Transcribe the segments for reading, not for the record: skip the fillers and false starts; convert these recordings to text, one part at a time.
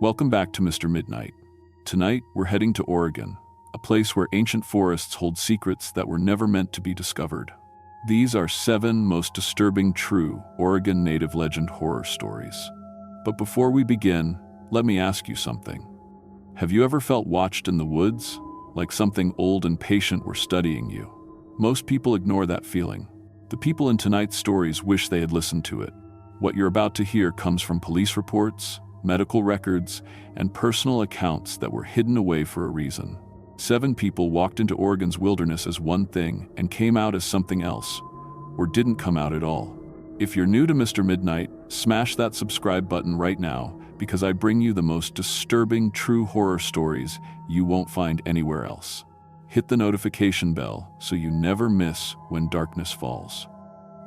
Welcome back to Mr. Midnight. Tonight, we're heading to Oregon, a place where ancient forests hold secrets that were never meant to be discovered. These are 7 most disturbing true Oregon native legend horror stories. But before we begin, let me ask you something. Have you ever felt watched in the woods, like something old and patient were studying you? Most people ignore that feeling. The people in tonight's stories wish they had listened to it. What you're about to hear comes from police reports, medical records, and personal accounts that were hidden away for a reason. 7 people walked into Oregon's wilderness as one thing and came out as something else, or didn't come out at all. If you're new to Mr. Midnight, smash that subscribe button right now, because I bring you the most disturbing true horror stories you won't find anywhere else. Hit the notification bell so you never miss when darkness falls.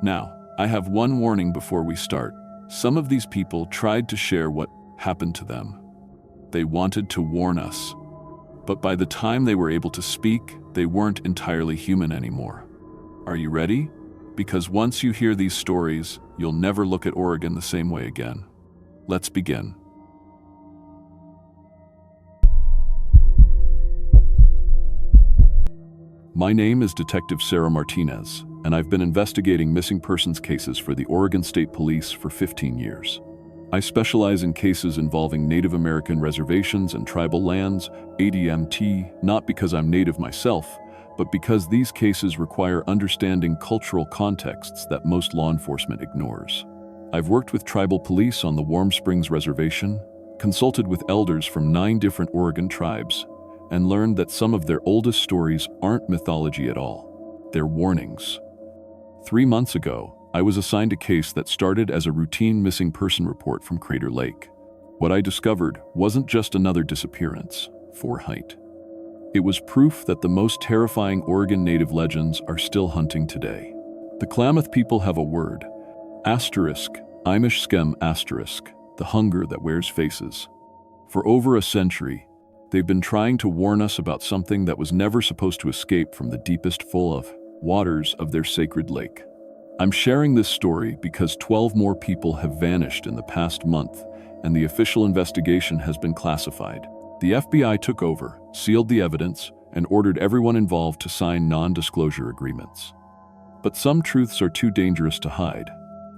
Now, I have one warning before we start. Some of these people tried to share what happened to them. They wanted to warn us. But by the time they were able to speak, they weren't entirely human anymore. Are you ready? Because once you hear these stories, you'll never look at Oregon the same way again. Let's begin. My name is Detective Sarah Martinez, and I've been investigating missing persons cases for the Oregon State Police for 15 years. I specialize in cases involving Native American reservations and tribal lands, ADMT, not because I'm Native myself, but because these cases require understanding cultural contexts that most law enforcement ignores. I've worked with tribal police on the Warm Springs Reservation, consulted with elders from 9 different Oregon tribes, and learned that some of their oldest stories aren't mythology at all. They're warnings. 3 months ago, I was assigned a case that started as a routine missing person report from Crater Lake. What I discovered wasn't just another disappearance, for height. It was proof that the most terrifying Oregon native legends are still hunting today. The Klamath people have a word, asterisk, Imish skem asterisk, the hunger that wears faces. For over a century, they've been trying to warn us about something that was never supposed to escape from the deepest full of waters of their sacred lake. I'm sharing this story because 12 more people have vanished in the past month, and the official investigation has been classified. The FBI took over, sealed the evidence, and ordered everyone involved to sign non-disclosure agreements. But some truths are too dangerous to hide.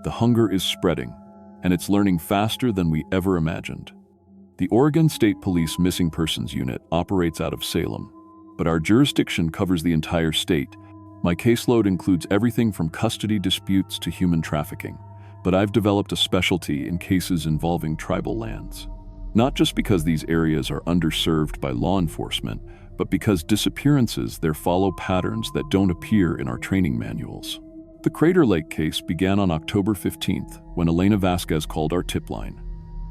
The hunger is spreading, and it's learning faster than we ever imagined. The Oregon State Police Missing Persons Unit operates out of Salem, but our jurisdiction covers the entire state. My caseload includes everything from custody disputes to human trafficking, but I've developed a specialty in cases involving tribal lands. Not just because these areas are underserved by law enforcement, but because disappearances there follow patterns that don't appear in our training manuals. The Crater Lake case began on October 15th when Elena Vasquez called our tip line.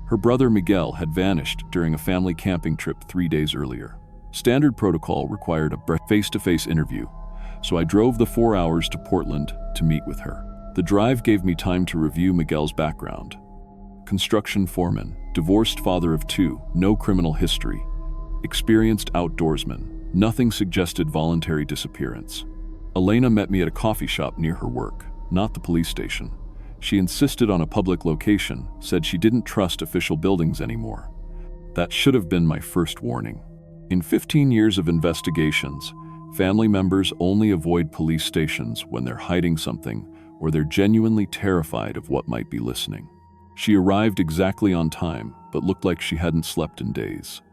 Her brother Miguel had vanished during a family camping trip 3 days earlier. Standard protocol required a face-to-face interview, so I drove the 4 hours to Portland to meet with her. The drive gave me time to review Miguel's background. Construction foreman, divorced father of 2, no criminal history, experienced outdoorsman, nothing suggested voluntary disappearance. Elena met me at a coffee shop near her work, not the police station. She insisted on a public location, said she didn't trust official buildings anymore. That should have been my first warning. In 15 years of investigations, family members only avoid police stations when they're hiding something or they're genuinely terrified of what might be listening. She arrived exactly on time, but looked like she hadn't slept in days.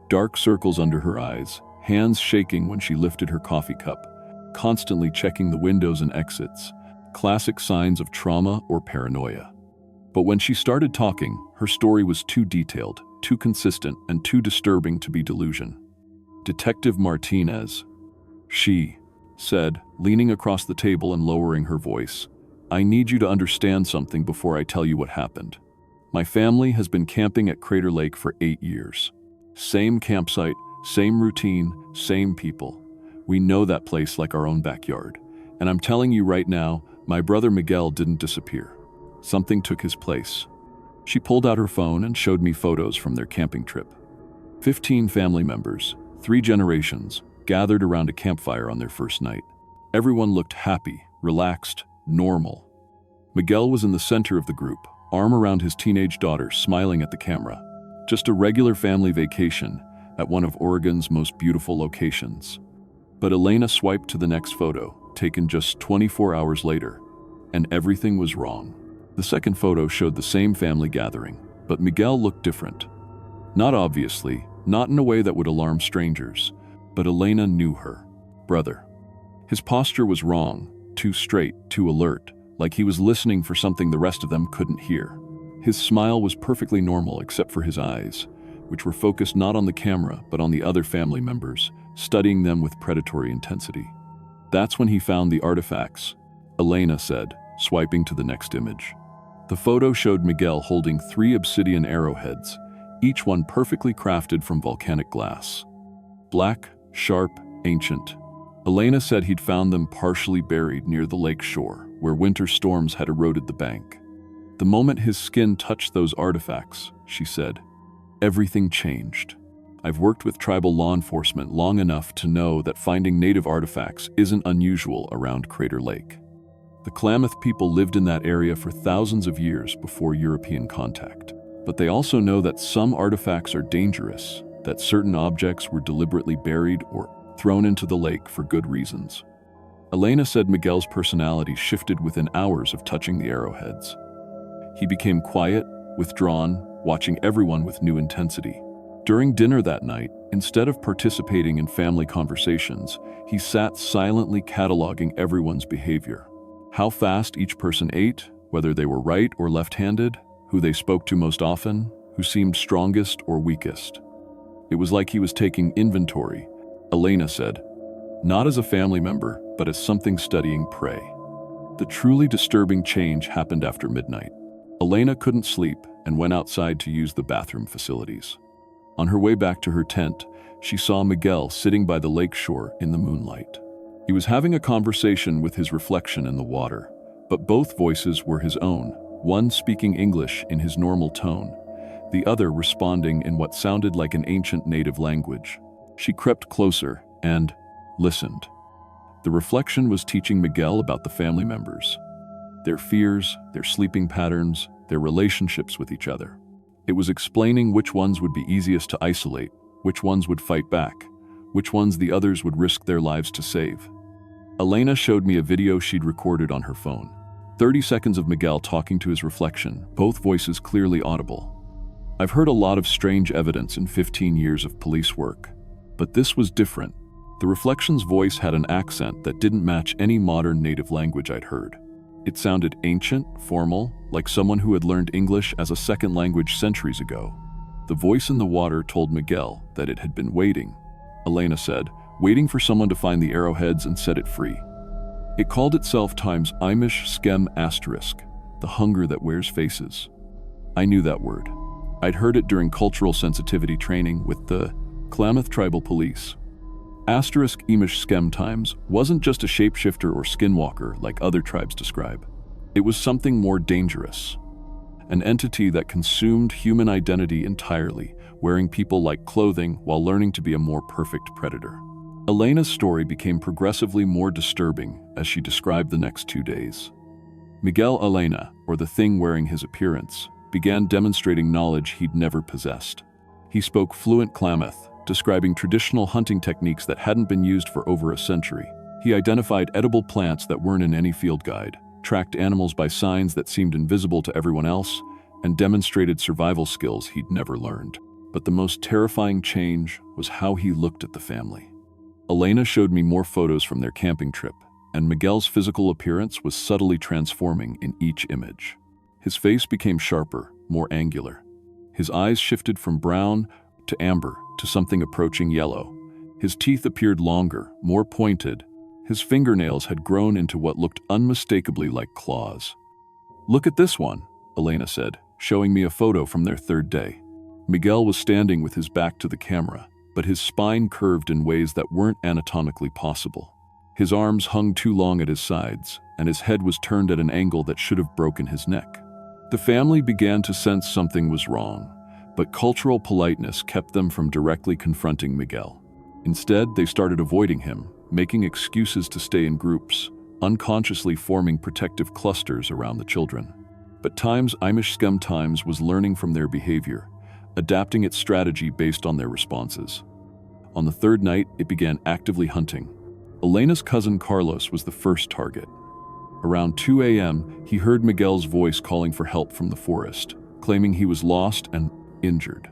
Dark circles under her eyes, hands shaking when she lifted her coffee cup, constantly checking the windows and exits, classic signs of trauma or paranoia. But when she started talking, her story was too detailed, too consistent, and too disturbing to be delusion. Detective Martinez, she said, leaning across the table and lowering her voice, I need you to understand something before I tell you what happened. My family has been camping at Crater Lake for 8 years. Same campsite, same routine, same people. We know that place like our own backyard. And I'm telling you right now, my brother Miguel didn't disappear. Something took his place. She pulled out her phone and showed me photos from their camping trip. 15 family members, 3 generations, gathered around a campfire on their first night. Everyone looked happy, relaxed, normal. Miguel was in the center of the group, arm around his teenage daughter, smiling at the camera. Just a regular family vacation at one of Oregon's most beautiful locations. But Elena swiped to the next photo, taken just 24 hours later, and everything was wrong. The second photo showed the same family gathering, but Miguel looked different. Not obviously, not in a way that would alarm strangers, but Elena knew her brother. His posture was wrong, too straight, too alert, like he was listening for something the rest of them couldn't hear. His smile was perfectly normal except for his eyes, which were focused not on the camera but on the other family members, studying them with predatory intensity. That's when he found the artifacts, Elena said, swiping to the next image. The photo showed Miguel holding 3 obsidian arrowheads, each one perfectly crafted from volcanic glass. Black, sharp, ancient. Elena said he'd found them partially buried near the lake shore, where winter storms had eroded the bank. The moment his skin touched those artifacts, she said, everything changed. I've worked with tribal law enforcement long enough to know that finding native artifacts isn't unusual around Crater Lake. The Klamath people lived in that area for thousands of years before European contact. But they also know that some artifacts are dangerous, that certain objects were deliberately buried or thrown into the lake for good reasons. Elena said Miguel's personality shifted within hours of touching the arrowheads. He became quiet, withdrawn, watching everyone with new intensity. During dinner that night, instead of participating in family conversations, he sat silently cataloging everyone's behavior. How fast each person ate, whether they were right or left-handed, who they spoke to most often, who seemed strongest or weakest. It was like he was taking inventory, Elena said, not as a family member, but as something studying prey. The truly disturbing change happened after midnight. Elena couldn't sleep and went outside to use the bathroom facilities. On her way back to her tent, she saw Miguel sitting by the lake shore in the moonlight. He was having a conversation with his reflection in the water, but both voices were his own, one speaking English in his normal tone, the other responding in what sounded like an ancient native language. She crept closer and listened. The reflection was teaching Miguel about the family members, their fears, their sleeping patterns, their relationships with each other. It was explaining which ones would be easiest to isolate, which ones would fight back, which ones the others would risk their lives to save. Elena showed me a video she'd recorded on her phone. 30 seconds of Miguel talking to his reflection, both voices clearly audible. I've heard a lot of strange evidence in 15 years of police work, but this was different. The reflection's voice had an accent that didn't match any modern native language I'd heard. It sounded ancient, formal, like someone who had learned English as a second language centuries ago. The voice in the water told Miguel that it had been waiting, Elena said, waiting for someone to find the arrowheads and set it free. It called itself times Imish Skem Asterisk, the hunger that wears faces. I knew that word. I'd heard it during cultural sensitivity training with the Klamath Tribal Police. Asterisk Imish Skem Times wasn't just a shapeshifter or skinwalker like other tribes describe. It was something more dangerous. An entity that consumed human identity entirely, wearing people like clothing while learning to be a more perfect predator. Elena's story became progressively more disturbing as she described the next 2 days. Miguel Elena, or the thing wearing his appearance, began demonstrating knowledge he'd never possessed. He spoke fluent Klamath, describing traditional hunting techniques that hadn't been used for over a century. He identified edible plants that weren't in any field guide, tracked animals by signs that seemed invisible to everyone else, and demonstrated survival skills he'd never learned. But the most terrifying change was how he looked at the family. Elena showed me more photos from their camping trip, and Miguel's physical appearance was subtly transforming in each image. His face became sharper, more angular. His eyes shifted from brown to amber to something approaching yellow. His teeth appeared longer, more pointed. His fingernails had grown into what looked unmistakably like claws. "Look at this one," Elena said, showing me a photo from their third day. Miguel was standing with his back to the camera, but his spine curved in ways that weren't anatomically possible. His arms hung too long at his sides, and his head was turned at an angle that should have broken his neck. The family began to sense something was wrong, but cultural politeness kept them from directly confronting Miguel. Instead, they started avoiding him, making excuses to stay in groups, unconsciously forming protective clusters around the children. But Times Imish Skem Times was learning from their behavior, adapting its strategy based on their responses. On the third night, it began actively hunting. Elena's cousin Carlos was the first target. Around 2 a.m., he heard Miguel's voice calling for help from the forest, claiming he was lost and injured.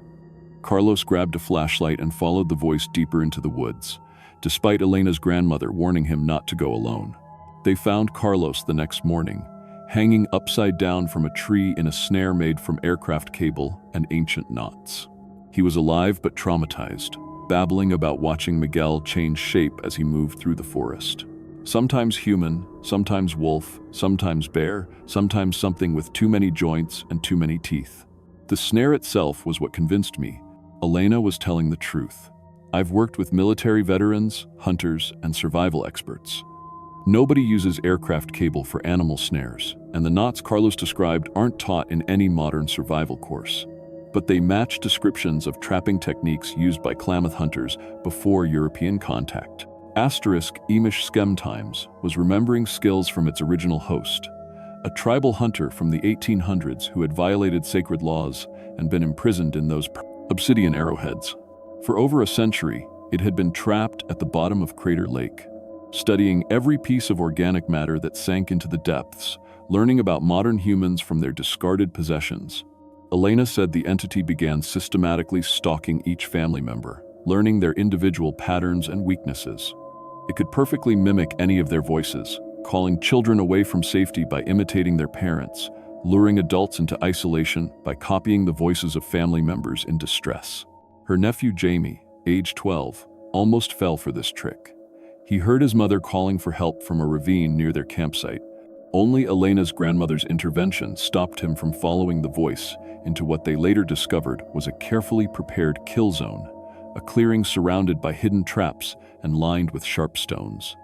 Carlos grabbed a flashlight and followed the voice deeper into the woods, despite Elena's grandmother warning him not to go alone. They found Carlos the next morning, hanging upside down from a tree in a snare made from aircraft cable and ancient knots. He was alive but traumatized, babbling about watching Miguel change shape as he moved through the forest. Sometimes human, sometimes wolf, sometimes bear, sometimes something with too many joints and too many teeth. The snare itself was what convinced me. Elena was telling the truth. I've worked with military veterans, hunters, and survival experts. Nobody uses aircraft cable for animal snares, and the knots Carlos described aren't taught in any modern survival course. But they match descriptions of trapping techniques used by Klamath hunters before European contact. Emish Skem Times was remembering skills from its original host, a tribal hunter from the 1800s who had violated sacred laws and been imprisoned in those obsidian arrowheads. For over a century, it had been trapped at the bottom of Crater Lake, studying every piece of organic matter that sank into the depths, learning about modern humans from their discarded possessions. Elena said the entity began systematically stalking each family member, learning their individual patterns and weaknesses. It could perfectly mimic any of their voices, calling children away from safety by imitating their parents, luring adults into isolation by copying the voices of family members in distress. Her nephew Jamie, age 12, almost fell for this trick. He heard his mother calling for help from a ravine near their campsite. Only Elena's grandmother's intervention stopped him from following the voice into what they later discovered was a carefully prepared kill zone, a clearing surrounded by hidden traps and lined with sharp stones.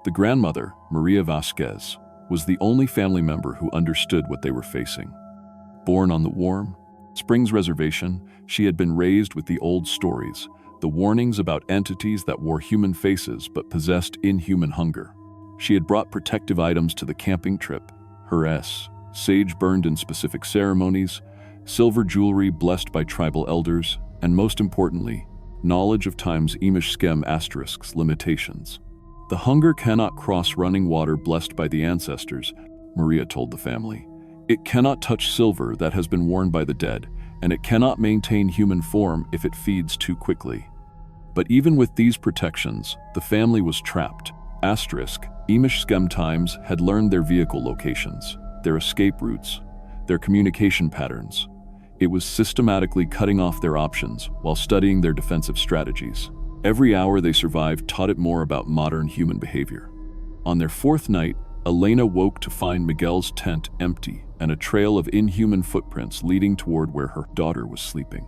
The grandmother, Maria Vasquez, was the only family member who understood what they were facing. Born on the Warm Springs Reservation, she had been raised with the old stories, the warnings about entities that wore human faces but possessed inhuman hunger. She had brought protective items to the camping trip, sage burned in specific ceremonies, silver jewelry blessed by tribal elders, and most importantly, knowledge of time's Emish Skem asterisks limitations. The hunger cannot cross running water blessed by the ancestors, Maria told the family. It cannot touch silver that has been worn by the dead, and it cannot maintain human form if it feeds too quickly. But even with these protections, the family was trapped. Emish Skem Times had learned their vehicle locations, their escape routes, their communication patterns. It was systematically cutting off their options while studying their defensive strategies. Every hour they survived taught it more about modern human behavior. On their fourth night, Elena woke to find Miguel's tent empty and a trail of inhuman footprints leading toward where her daughter was sleeping.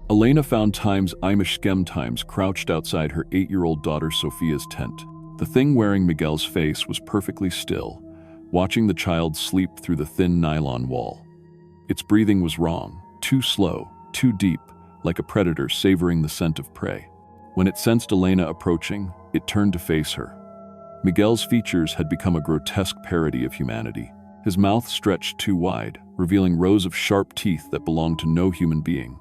Elena found Emish Skem Times crouched outside her 8-year-old daughter Sophia's tent. The thing wearing Miguel's face was perfectly still, watching the child sleep through the thin nylon wall. Its breathing was wrong, too slow, too deep, like a predator savoring the scent of prey. When it sensed Elena approaching, it turned to face her. Miguel's features had become a grotesque parody of humanity. His mouth stretched too wide, revealing rows of sharp teeth that belonged to no human being.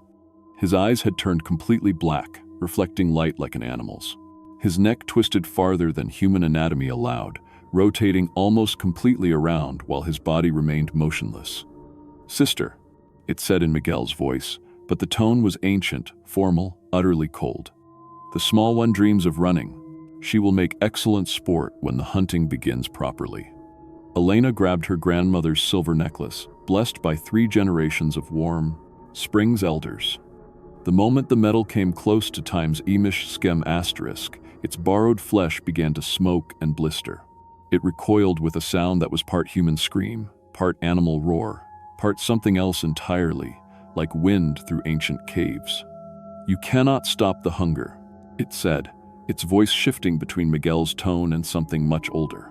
His eyes had turned completely black, reflecting light like an animal's. His neck twisted farther than human anatomy allowed, rotating almost completely around while his body remained motionless. "Sister," it said in Miguel's voice, but the tone was ancient, formal, utterly cold. "The small one dreams of running. She will make excellent sport when the hunting begins properly." Elena grabbed her grandmother's silver necklace, blessed by 3 generations of Warm Springs elders. The moment the metal came close to time's Emish Skem asterisk, its borrowed flesh began to smoke and blister. It recoiled with a sound that was part human scream, part animal roar, part something else entirely, like wind through ancient caves. "You cannot stop the hunger," it said, its voice shifting between Miguel's tone and something much older.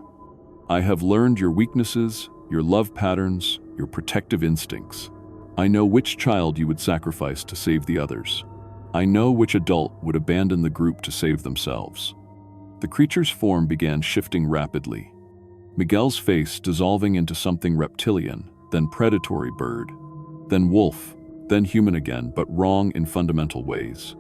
"I have learned your weaknesses, your love patterns, your protective instincts. I know which child you would sacrifice to save the others. I know which adult would abandon the group to save themselves." The creature's form began shifting rapidly. Miguel's face dissolving into something reptilian, then predatory bird, then wolf, then human again, but wrong in fundamental ways.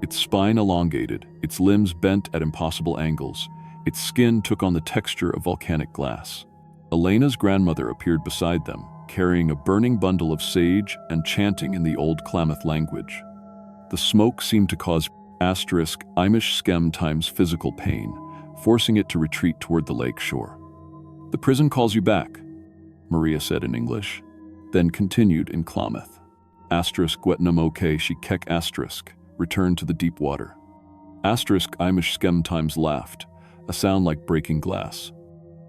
Its spine elongated, its limbs bent at impossible angles, its skin took on the texture of volcanic glass. Elena's grandmother appeared beside them, carrying a burning bundle of sage and chanting in the old Klamath language. The smoke seemed to cause Imish skem times physical pain, forcing it to retreat toward the lake shore. "The prison calls you back," Maria said in English, then continued in Klamath. Gwetnamoke shikek returned to the deep water. Imish skem times laughed, a sound like breaking glass.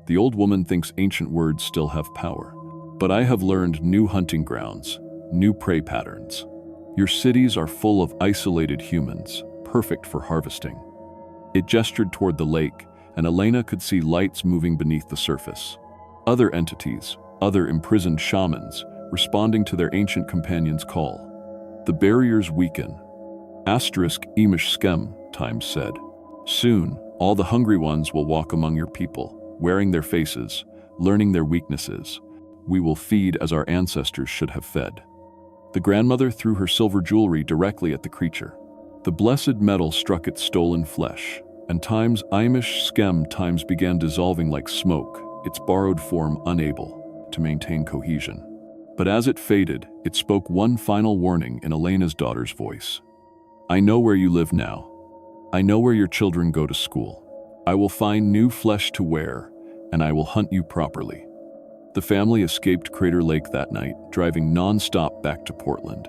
"The old woman thinks ancient words still have power. But I have learned new hunting grounds, new prey patterns. Your cities are full of isolated humans, perfect for harvesting." It gestured toward the lake, and Elena could see lights moving beneath the surface. Other entities, other imprisoned shamans, responding to their ancient companion's call. The barriers weaken. Imish skem times said. "Soon, all the hungry ones will walk among your people, wearing their faces, learning their weaknesses. We will feed as our ancestors should have fed." The grandmother threw her silver jewelry directly at the creature. The blessed metal struck its stolen flesh, and Imish skem times began dissolving like smoke, its borrowed form unable to maintain cohesion. But as it faded, it spoke one final warning in Elena's daughter's voice. "I know where you live now. I know where your children go to school. I will find new flesh to wear, and I will hunt you properly." The family escaped Crater Lake that night, driving non-stop back to Portland.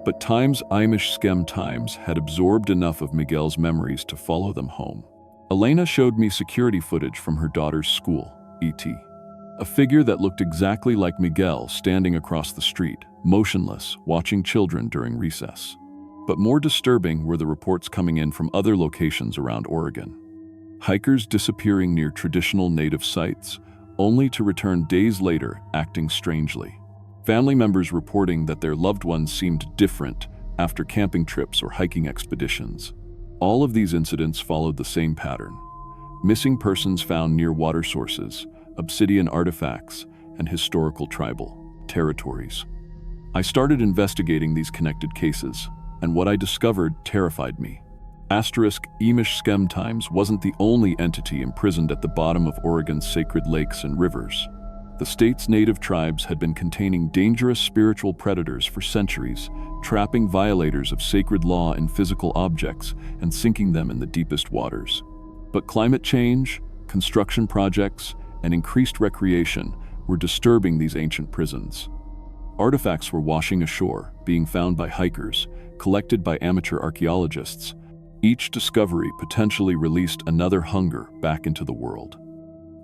But Imish skem times had absorbed enough of Miguel's memories to follow them home. Elena showed me security footage from her daughter's school, E.T. A figure that looked exactly like Miguel standing across the street, motionless, watching children during recess. But more disturbing were the reports coming in from other locations around Oregon. Hikers disappearing near traditional native sites, only to return days later acting strangely. Family members reporting that their loved ones seemed different after camping trips or hiking expeditions. All of these incidents followed the same pattern. Missing persons found near water sources, obsidian artifacts, and historical tribal territories. I started investigating these connected cases, and what I discovered terrified me. Imish skem times wasn't the only entity imprisoned at the bottom of Oregon's sacred lakes and rivers. The state's native tribes had been containing dangerous spiritual predators for centuries, trapping violators of sacred law in physical objects and sinking them in the deepest waters. But climate change, construction projects, and increased recreation were disturbing these ancient prisons. Artifacts were washing ashore, being found by hikers, collected by amateur archaeologists. Each discovery potentially released another hunger back into the world.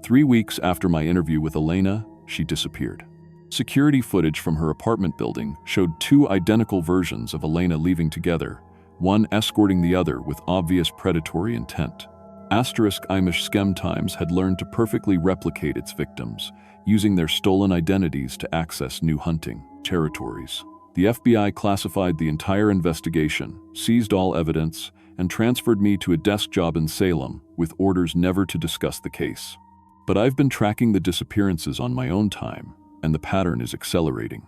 3 weeks after my interview with Elena, she disappeared. Security footage from her apartment building showed 2 identical versions of Elena leaving together, one escorting the other with obvious predatory intent. Imish skem times had learned to perfectly replicate its victims, using their stolen identities to access new hunting territories. The FBI classified the entire investigation, seized all evidence, and transferred me to a desk job in Salem with orders never to discuss the case. But I've been tracking the disappearances on my own time, and the pattern is accelerating.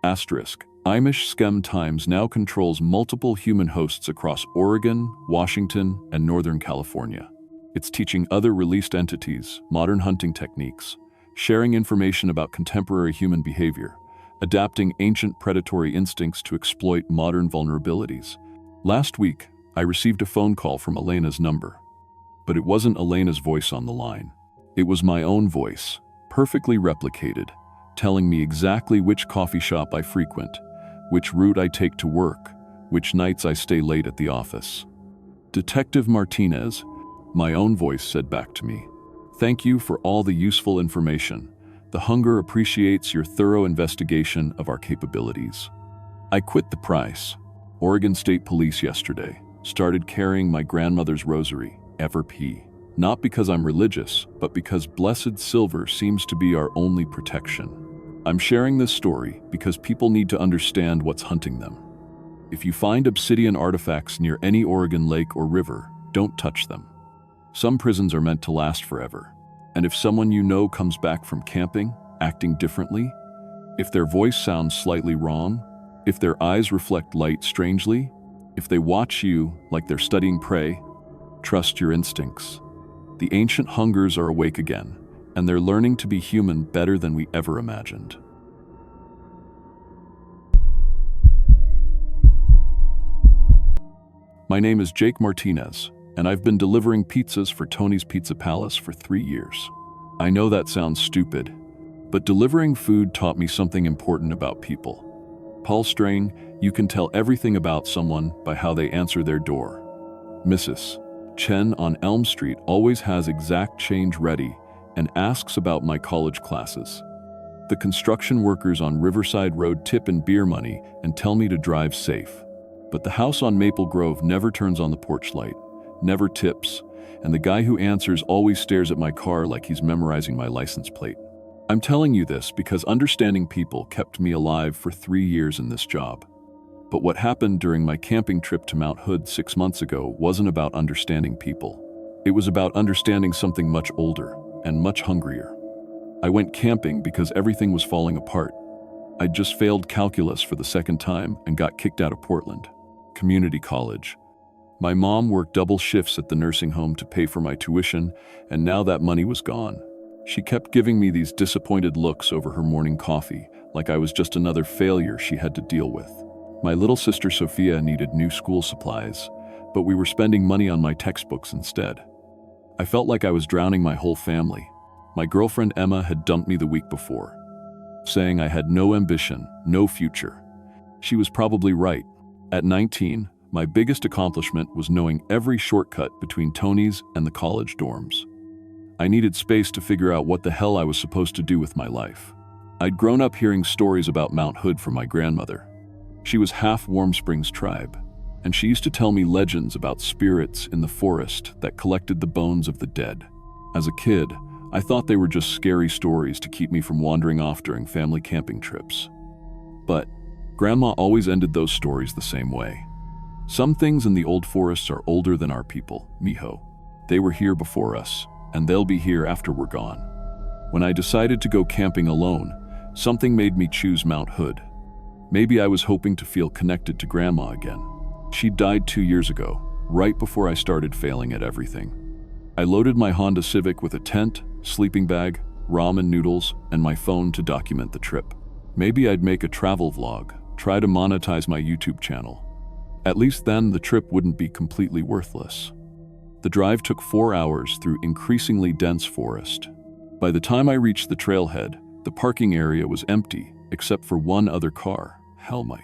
Imish skem times now controls multiple human hosts across Oregon, Washington, and Northern California. It's teaching other released entities modern hunting techniques, sharing information about contemporary human behavior, adapting ancient predatory instincts to exploit modern vulnerabilities. Last week, I received a phone call from Elena's number. But it wasn't Elena's voice on the line. It was my own voice, perfectly replicated, telling me exactly which coffee shop I frequent, which route I take to work, which nights I stay late at the office. "Detective Martinez," my own voice said back to me. "Thank you for all the useful information. The Hunger appreciates your thorough investigation of our capabilities." I quit the Price, Oregon State Police yesterday, started carrying my grandmother's rosary, Everp. Not because I'm religious, but because blessed silver seems to be our only protection. I'm sharing this story because people need to understand what's hunting them. If you find obsidian artifacts near any Oregon lake or river, don't touch them. Some prisons are meant to last forever. And if someone you know comes back from camping, acting differently, if their voice sounds slightly wrong, If their eyes reflect light strangely, if they watch you like they're studying prey, trust your instincts. The ancient hungers are awake again, and they're learning to be human better than we ever imagined. My name is Jake Martinez, and I've been delivering pizzas for Tony's Pizza Palace for 3 years. I know that sounds stupid, but delivering food taught me something important about people. Paul Strang, you can tell everything about someone by how they answer their door. Mrs. Chen on Elm Street always has exact change ready and asks about my college classes. The construction workers on Riverside Road tip in beer money and tell me to drive safe. But the house on Maple Grove never turns on the porch light, never tips, and the guy who answers always stares at my car like he's memorizing my license plate. I'm telling you this because understanding people kept me alive for 3 years in this job. But what happened during my camping trip to Mount Hood 6 months ago wasn't about understanding people. It was about understanding something much older and much hungrier. I went camping because everything was falling apart. I'd just failed calculus for the second time and got kicked out of Portland Community College. My mom worked double shifts at the nursing home to pay for my tuition, and now that money was gone. She kept giving me these disappointed looks over her morning coffee, like I was just another failure she had to deal with. My little sister Sophia needed new school supplies, but we were spending money on my textbooks instead. I felt like I was drowning my whole family. My girlfriend Emma had dumped me the week before, saying I had no ambition, no future. She was probably right. At 19, my biggest accomplishment was knowing every shortcut between Tony's and the college dorms. I needed space to figure out what the hell I was supposed to do with my life. I'd grown up hearing stories about Mount Hood from my grandmother. She was half Warm Springs tribe, and she used to tell me legends about spirits in the forest that collected the bones of the dead. As a kid, I thought they were just scary stories to keep me from wandering off during family camping trips. But Grandma always ended those stories the same way. Some things in the old forests are older than our people, mijo. They were here before us, and they'll be here after we're gone. When I decided to go camping alone, something made me choose Mount Hood. Maybe I was hoping to feel connected to Grandma again. She died 2 years ago, right before I started failing at everything. I loaded my Honda Civic with a tent, sleeping bag, ramen noodles, and my phone to document the trip. Maybe I'd make a travel vlog, try to monetize my YouTube channel. At least then the trip wouldn't be completely worthless. The drive took 4 hours through increasingly dense forest. By the time I reached the trailhead, the parking area was empty except for one other car, Helmy,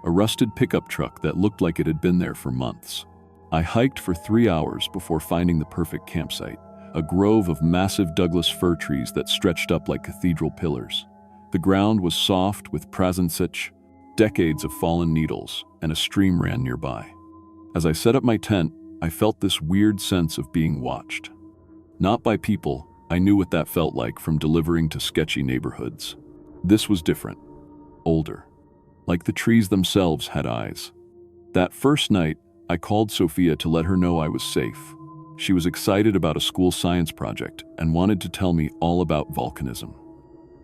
a rusted pickup truck that looked like it had been there for months. I hiked for 3 hours before finding the perfect campsite, a grove of massive Douglas fir trees that stretched up like cathedral pillars. The ground was soft with prazensic, decades of fallen needles, and a stream ran nearby. As I set up my tent, I felt this weird sense of being watched. Not by people, I knew what that felt like from delivering to sketchy neighborhoods. This was different, older, like the trees themselves had eyes. That first night, I called Sophia to let her know I was safe. She was excited about a school science project and wanted to tell me all about volcanism.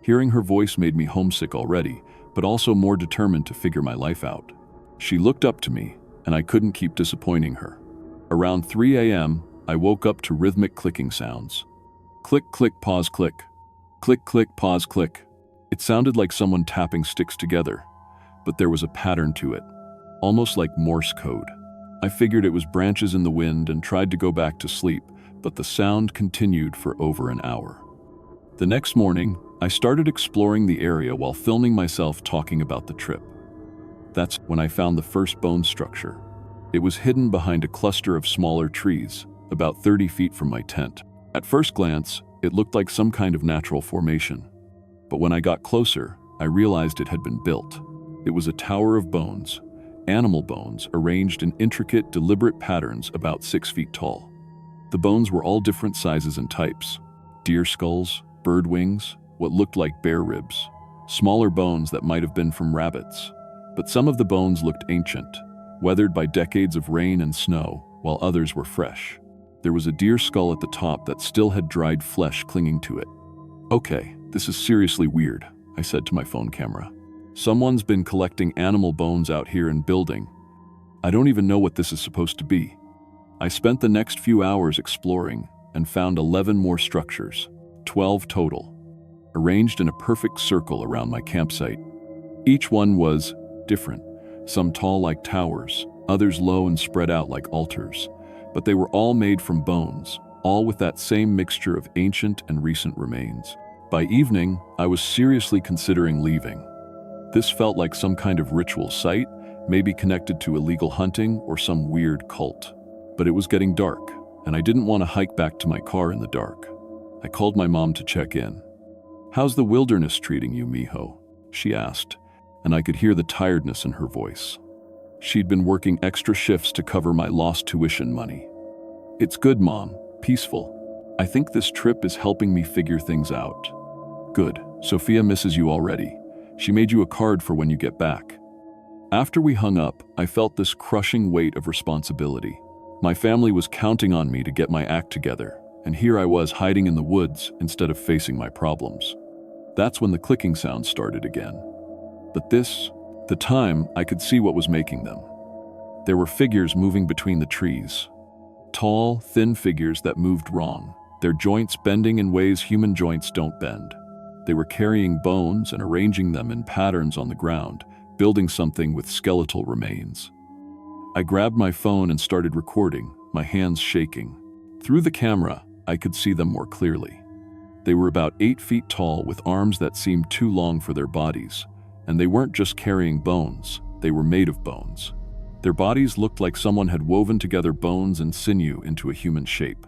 Hearing her voice made me homesick already, but also more determined to figure my life out. She looked up to me, and I couldn't keep disappointing her. Around 3 a.m., I woke up to rhythmic clicking sounds. Click, click, pause, click. Click, click, pause, click. It sounded like someone tapping sticks together, but there was a pattern to it, almost like Morse code. I figured it was branches in the wind and tried to go back to sleep, but the sound continued for over an hour. The next morning, I started exploring the area while filming myself talking about the trip. That's when I found the first bone structure. It was hidden behind a cluster of smaller trees, about 30 feet from my tent. At first glance, it looked like some kind of natural formation. But when I got closer, I realized it had been built. It was a tower of bones, animal bones arranged in intricate, deliberate patterns about 6 feet tall. The bones were all different sizes and types: deer skulls, bird wings, what looked like bear ribs, smaller bones that might have been from rabbits. But some of the bones looked ancient, weathered by decades of rain and snow, while others were fresh. There was a deer skull at the top that still had dried flesh clinging to it. "Okay, this is seriously weird," I said to my phone camera. Someone's been collecting animal bones out here and building. I don't even know what this is supposed to be. I spent the next few hours exploring and found 11 more structures, 12 total, arranged in a perfect circle around my campsite. Each one was different, some tall like towers, others low and spread out like altars, but they were all made from bones, all with that same mixture of ancient and recent remains. By evening, I was seriously considering leaving. This felt like some kind of ritual site, maybe connected to illegal hunting or some weird cult. But it was getting dark, and I didn't want to hike back to my car in the dark. I called my mom to check in. "How's the wilderness treating you, mijo?" she asked, and I could hear the tiredness in her voice. She'd been working extra shifts to cover my lost tuition money. "It's good, Mom. Peaceful. I think this trip is helping me figure things out." "Good. Sophia misses you already. She made you a card for when you get back." After we hung up, I felt this crushing weight of responsibility. My family was counting on me to get my act together, and here I was hiding in the woods instead of facing my problems. That's when the clicking sound started again. But the time, I could see what was making them. There were figures moving between the trees. Tall, thin figures that moved wrong, their joints bending in ways human joints don't bend. They were carrying bones and arranging them in patterns on the ground, building something with skeletal remains. I grabbed my phone and started recording, my hands shaking. Through the camera, I could see them more clearly. They were about 8 feet tall with arms that seemed too long for their bodies, and they weren't just carrying bones, they were made of bones. Their bodies looked like someone had woven together bones and sinew into a human shape.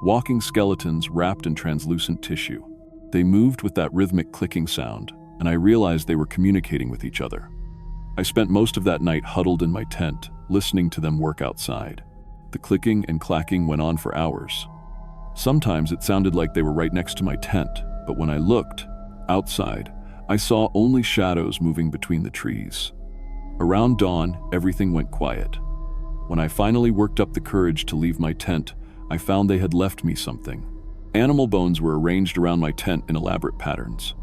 Walking skeletons wrapped in translucent tissue. They moved with that rhythmic clicking sound, and I realized they were communicating with each other. I spent most of that night huddled in my tent, listening to them work outside. The clicking and clacking went on for hours. Sometimes it sounded like they were right next to my tent, but when I looked outside, I saw only shadows moving between the trees. Around dawn, everything went quiet. When I finally worked up the courage to leave my tent, I found they had left me something. Animal bones were arranged around my tent in elaborate patterns.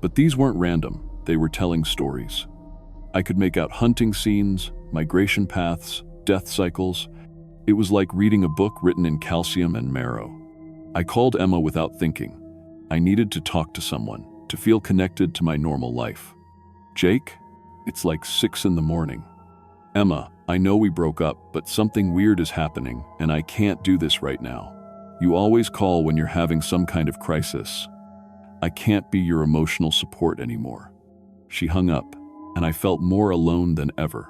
But these weren't random, they were telling stories. I could make out hunting scenes, migration paths, death cycles. It was like reading a book written in calcium and marrow. I called Emma without thinking. I needed to talk to someone, to feel connected to my normal life. "Jake? It's like 6 in the morning. Emma, I know we broke up, but something weird is happening, and I can't do this right now. You always call when you're having some kind of crisis. I can't be your emotional support anymore." She hung up, and I felt more alone than ever.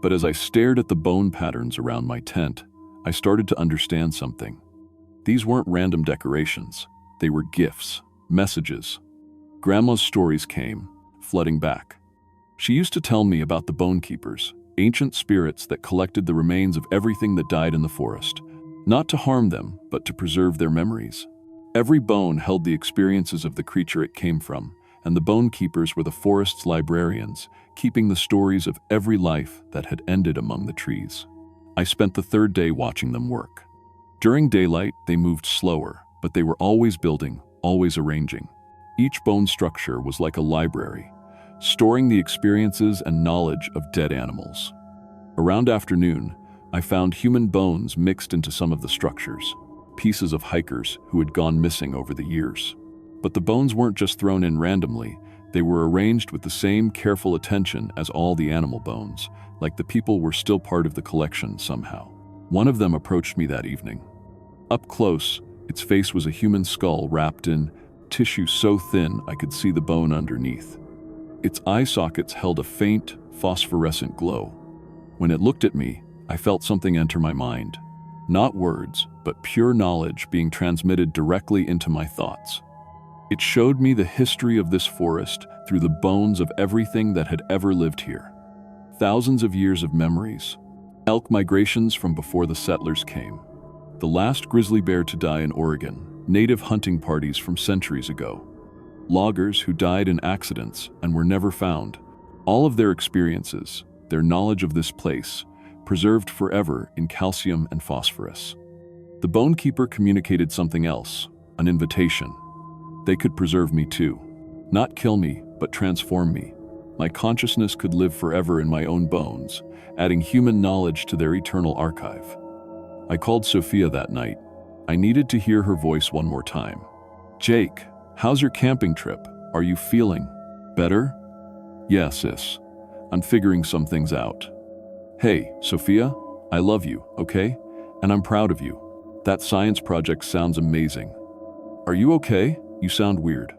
But as I stared at the bone patterns around my tent, I started to understand something. These weren't random decorations. They were gifts, messages. Grandma's stories came, flooding back. She used to tell me about the bone keepers, ancient spirits that collected the remains of everything that died in the forest, not to harm them, but to preserve their memories. Every bone held the experiences of the creature it came from, and the bone keepers were the forest's librarians, keeping the stories of every life that had ended among the trees. I spent the 3rd day watching them work. During daylight, they moved slower, but they were always building, always arranging. Each bone structure was like a library, storing the experiences and knowledge of dead animals. Around afternoon, I found human bones mixed into some of the structures, pieces of hikers who had gone missing over the years. But the bones weren't just thrown in randomly, they were arranged with the same careful attention as all the animal bones, like the people were still part of the collection somehow. One of them approached me that evening. Up close, its face was a human skull wrapped in tissue so thin I could see the bone underneath. Its eye sockets held a faint, phosphorescent glow. When it looked at me, I felt something enter my mind. Not words, but pure knowledge being transmitted directly into my thoughts. It showed me the history of this forest through the bones of everything that had ever lived here. Thousands of years of memories. Elk migrations from before the settlers came. The last grizzly bear to die in Oregon. Native hunting parties from centuries ago. Loggers who died in accidents and were never found. All of their experiences, their knowledge of this place, preserved forever in calcium and phosphorus. The bone keeper communicated something else, an invitation. They could preserve me too. Not kill me, but transform me. My consciousness could live forever in my own bones, adding human knowledge to their eternal archive. I called Sophia that night. I needed to hear her voice one more time. "Jake, how's your camping trip? Are you feeling better?" "Yeah, sis. I'm figuring some things out." "Hey, Sophia, I love you, okay? And I'm proud of you. That science project sounds amazing." "Are you okay? You sound weird."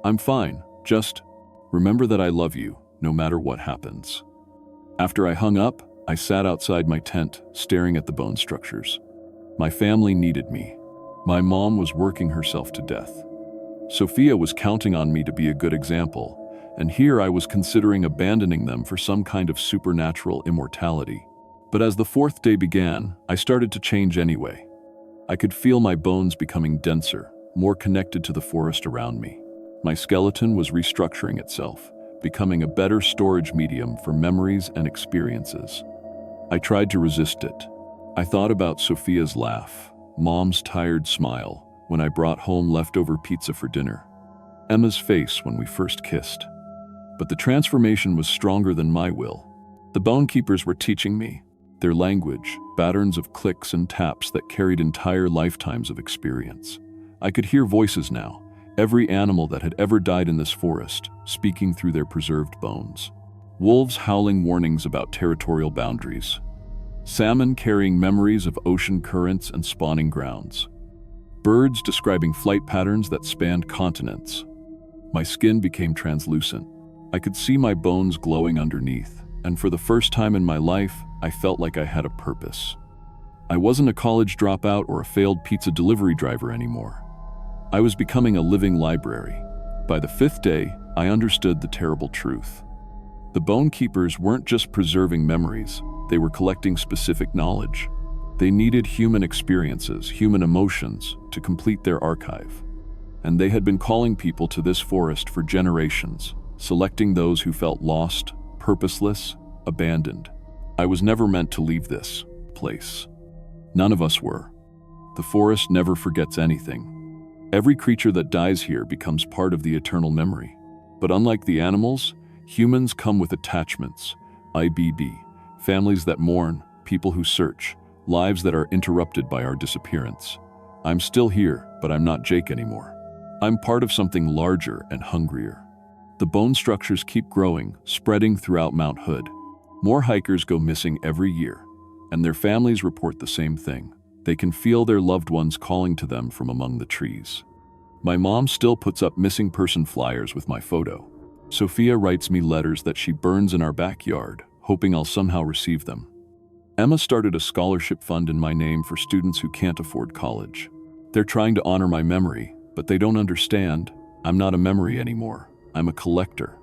"I'm fine, just remember that I love you, no matter what happens." After I hung up, I sat outside my tent, staring at the bone structures. My family needed me. My mom was working herself to death. Sophia was counting on me to be a good example, and here I was considering abandoning them for some kind of supernatural immortality. But as the fourth day began, I started to change anyway. I could feel my bones becoming denser, more connected to the forest around me. My skeleton was restructuring itself, becoming a better storage medium for memories and experiences. I tried to resist it. I thought about Sophia's laugh, Mom's tired smile when I brought home leftover pizza for dinner, Emma's face when we first kissed. But the transformation was stronger than my will. The bone keepers were teaching me. Their language, patterns of clicks and taps that carried entire lifetimes of experience. I could hear voices now, every animal that had ever died in this forest, speaking through their preserved bones. Wolves howling warnings about territorial boundaries. Salmon carrying memories of ocean currents and spawning grounds. Birds describing flight patterns that spanned continents. My skin became translucent. I could see my bones glowing underneath, and for the first time in my life, I felt like I had a purpose. I wasn't a college dropout or a failed pizza delivery driver anymore. I was becoming a living library. By the fifth day, I understood the terrible truth. The bone keepers weren't just preserving memories, they were collecting specific knowledge. They needed human experiences, human emotions, to complete their archive. And they had been calling people to this forest for generations, selecting those who felt lost, purposeless, abandoned. I was never meant to leave this place. None of us were. The forest never forgets anything. Every creature that dies here becomes part of the eternal memory. But unlike the animals, humans come with attachments, IBD, families that mourn, people who search, lives that are interrupted by our disappearance. I'm still here, but I'm not Jake anymore. I'm part of something larger and hungrier. The bone structures keep growing, spreading throughout Mount Hood. More hikers go missing every year, and their families report the same thing. They can feel their loved ones calling to them from among the trees. My mom still puts up missing person flyers with my photo. Sophia writes me letters that she burns in our backyard, hoping I'll somehow receive them. Emma started a scholarship fund in my name for students who can't afford college. They're trying to honor my memory, but they don't understand. I'm not a memory anymore. I'm a collector.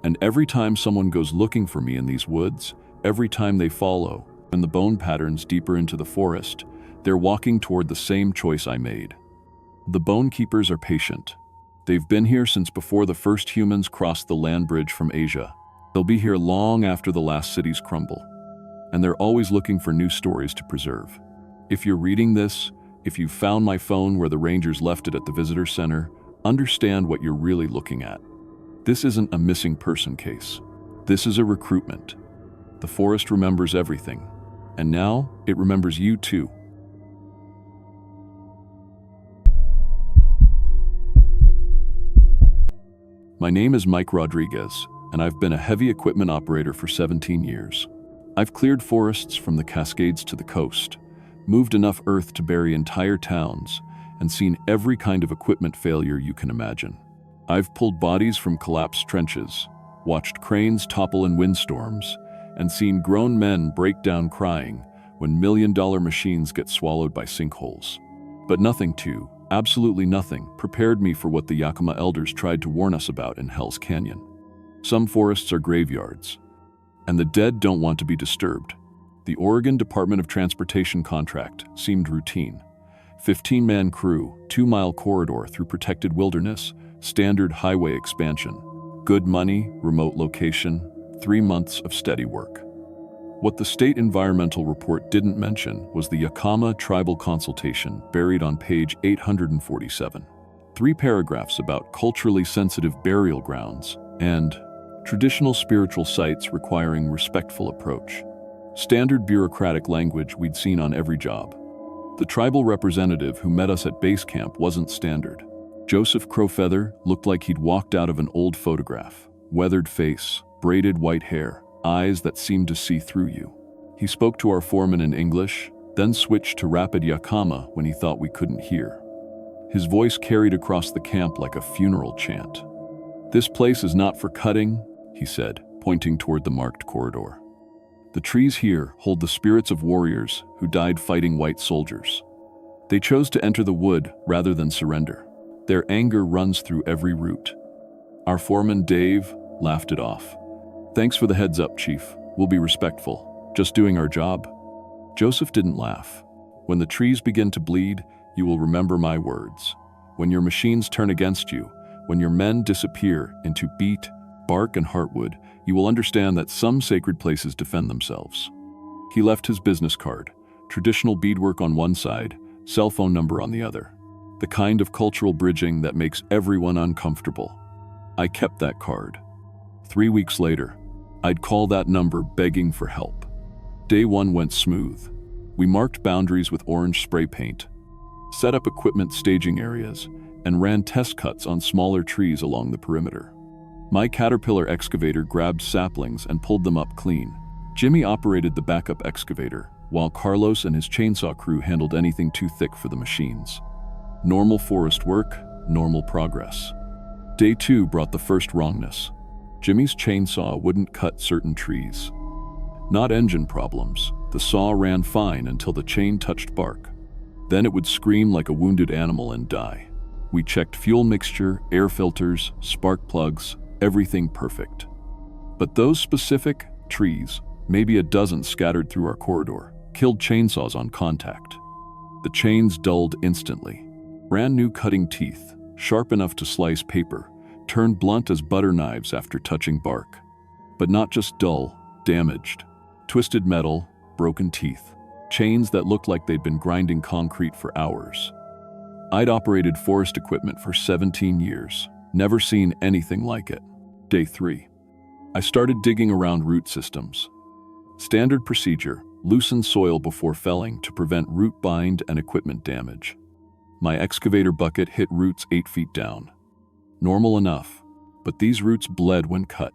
And every time someone goes looking for me in these woods, every time they follow, and the bone patterns deeper into the forest, they're walking toward the same choice I made. The bone keepers are patient. They've been here since before the first humans crossed the land bridge from Asia. They'll be here long after the last cities crumble. And they're always looking for new stories to preserve. If you're reading this, if you found my phone where the rangers left it at the visitor center, understand what you're really looking at. This isn't a missing person case. This is a recruitment. The forest remembers everything. And now, it remembers you too. My name is Mike Rodriguez, and I've been a heavy equipment operator for 17 years. I've cleared forests from the Cascades to the coast, moved enough earth to bury entire towns, and seen every kind of equipment failure you can imagine. I've pulled bodies from collapsed trenches, watched cranes topple in windstorms, and seen grown men break down crying when million-dollar machines get swallowed by sinkholes. But nothing, absolutely nothing, prepared me for what the Yakima elders tried to warn us about in Hell's Canyon. Some forests are graveyards, and the dead don't want to be disturbed. The Oregon Department of Transportation contract seemed routine. 15-man crew, 2-mile corridor through protected wilderness, standard highway expansion. Good money, remote location, 3 months of steady work. What the state environmental report didn't mention was the Yakama tribal consultation buried on page 847. 3 paragraphs about culturally sensitive burial grounds and Traditional spiritual sites requiring respectful approach. Standard bureaucratic language we'd seen on every job. The tribal representative who met us at base camp wasn't standard. Joseph Crowfeather looked like he'd walked out of an old photograph. Weathered face, braided white hair, eyes that seemed to see through you. He spoke to our foreman in English, then switched to rapid Yakama when he thought we couldn't hear. His voice carried across the camp like a funeral chant. "This place is not for cutting," he said, pointing toward the marked corridor. "The trees here hold the spirits of warriors who died fighting white soldiers. They chose to enter the wood rather than surrender. Their anger runs through every root." Our foreman, Dave, laughed it off. "Thanks for the heads up, Chief. We'll be respectful. Just doing our job." Joseph didn't laugh. "When the trees begin to bleed, you will remember my words. When your machines turn against you, when your men disappear into beet, bark, and heartwood, you will understand that some sacred places defend themselves." He left his business card, traditional beadwork on one side, cell phone number on the other. The kind of cultural bridging that makes everyone uncomfortable. I kept that card. 3 weeks later, I'd call that number begging for help. Day 1 went smooth. We marked boundaries with orange spray paint, set up equipment staging areas, and ran test cuts on smaller trees along the perimeter. My Caterpillar excavator grabbed saplings and pulled them up clean. Jimmy operated the backup excavator, while Carlos and his chainsaw crew handled anything too thick for the machines. Normal forest work, normal progress. Day 2 brought the first wrongness. Jimmy's chainsaw wouldn't cut certain trees. Not engine problems. The saw ran fine until the chain touched bark. Then it would scream like a wounded animal and die. We checked fuel mixture, air filters, spark plugs, everything perfect. But those specific trees, maybe a dozen scattered through our corridor, killed chainsaws on contact. The chains dulled instantly. Brand new cutting teeth, sharp enough to slice paper, turned blunt as butter knives after touching bark. But not just dull, damaged. Twisted metal, broken teeth, chains that looked like they'd been grinding concrete for hours. I'd operated forest equipment for 17 years, never seen anything like it. Day 3. I started digging around root systems. Standard procedure, loosen soil before felling to prevent root bind and equipment damage. My excavator bucket hit roots 8 feet down. Normal enough, but these roots bled when cut.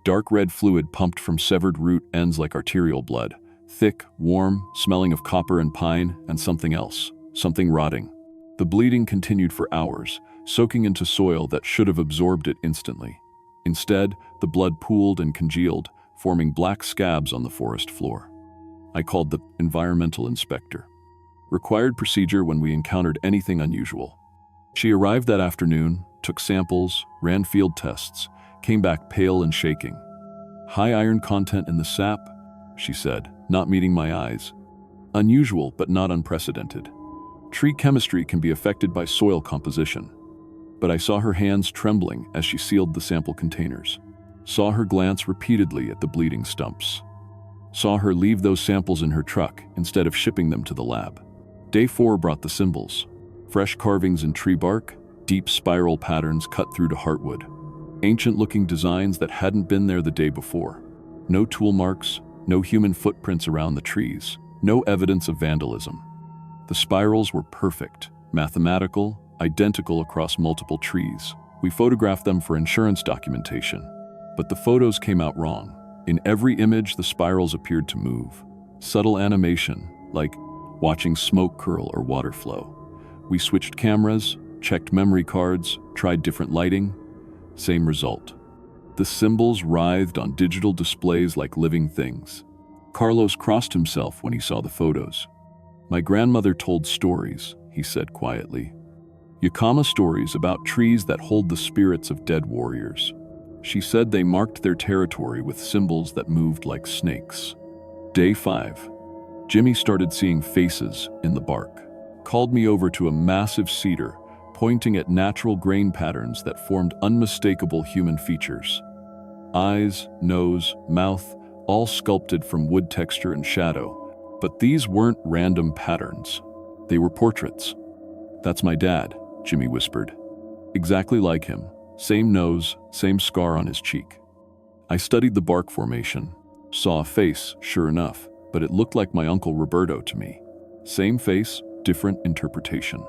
Dark red fluid pumped from severed root ends like arterial blood. Thick, warm, smelling of copper and pine, and something else, something rotting. The bleeding continued for hours, soaking into soil that should have absorbed it instantly. Instead, the blood pooled and congealed, forming black scabs on the forest floor. I called the environmental inspector. Required procedure when we encountered anything unusual. She arrived that afternoon, took samples, ran field tests, came back pale and shaking. "High iron content in the sap," she said, not meeting my eyes. "Unusual, but not unprecedented. Tree chemistry can be affected by soil composition." But I saw her hands trembling as she sealed the sample containers. Saw her glance repeatedly at the bleeding stumps. Saw her leave those samples in her truck instead of shipping them to the lab. Day 4 brought the symbols. Fresh carvings in tree bark, deep spiral patterns cut through to heartwood. Ancient-looking designs that hadn't been there the day before. No tool marks, no human footprints around the trees, no evidence of vandalism. The spirals were perfect, mathematical, identical across multiple trees. We photographed them for insurance documentation, but the photos came out wrong. In every image, the spirals appeared to move. Subtle animation, like watching smoke curl or water flow. We switched cameras, checked memory cards, tried different lighting. Same result. The symbols writhed on digital displays like living things. Carlos crossed himself when he saw the photos. "My grandmother told stories," he said quietly. "Yakama stories about trees that hold the spirits of dead warriors. She said they marked their territory with symbols that moved like snakes." Day 5. Jimmy started seeing faces in the bark. Called me over to a massive cedar, pointing at natural grain patterns that formed unmistakable human features. Eyes, nose, mouth, all sculpted from wood texture and shadow. But these weren't random patterns. They were portraits. "That's my dad," Jimmy whispered. "Exactly like him. Same nose, same scar on his cheek." I studied the bark formation, saw a face, sure enough, but it looked like my uncle Roberto to me. Same face, different interpretation.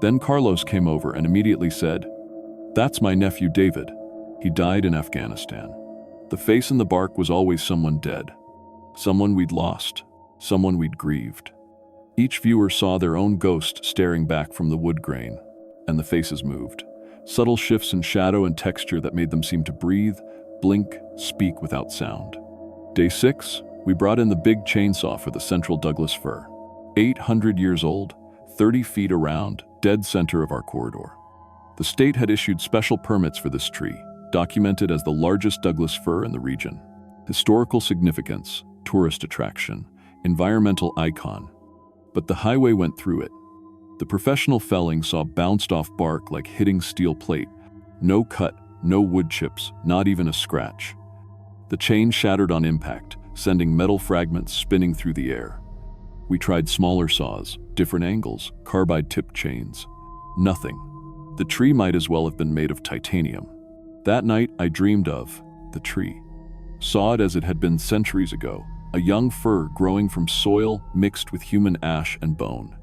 Then Carlos came over and immediately said, "That's my nephew David. He died in Afghanistan." The face in the bark was always someone dead, someone we'd lost, someone we'd grieved. Each viewer saw their own ghost staring back from the wood grain, and the faces moved. Subtle shifts in shadow and texture that made them seem to breathe, blink, speak without sound. Day 6, we brought in the big chainsaw for the central Douglas fir. 800 years old, 30 feet around, dead center of our corridor. The state had issued special permits for this tree, documented as the largest Douglas fir in the region. Historical significance, tourist attraction, environmental icon. But the highway went through it. The professional felling saw bounced off bark like hitting steel plate. No cut, no wood chips, not even a scratch. The chain shattered on impact, sending metal fragments spinning through the air. We tried smaller saws, different angles, carbide-tipped chains. Nothing. The tree might as well have been made of titanium. That night, I dreamed of the tree. Saw it as it had been centuries ago, a young fir growing from soil mixed with human ash and bone.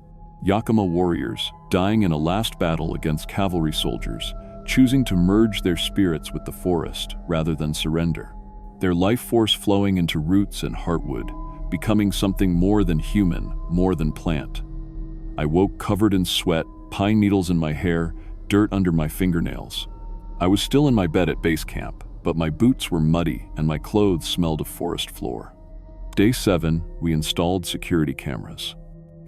Yakima warriors, dying in a last battle against cavalry soldiers, choosing to merge their spirits with the forest rather than surrender. Their life force flowing into roots and heartwood, becoming something more than human, more than plant. I woke covered in sweat, pine needles in my hair, dirt under my fingernails. I was still in my bed at base camp, but my boots were muddy and my clothes smelled of forest floor. Day 7, we installed security cameras.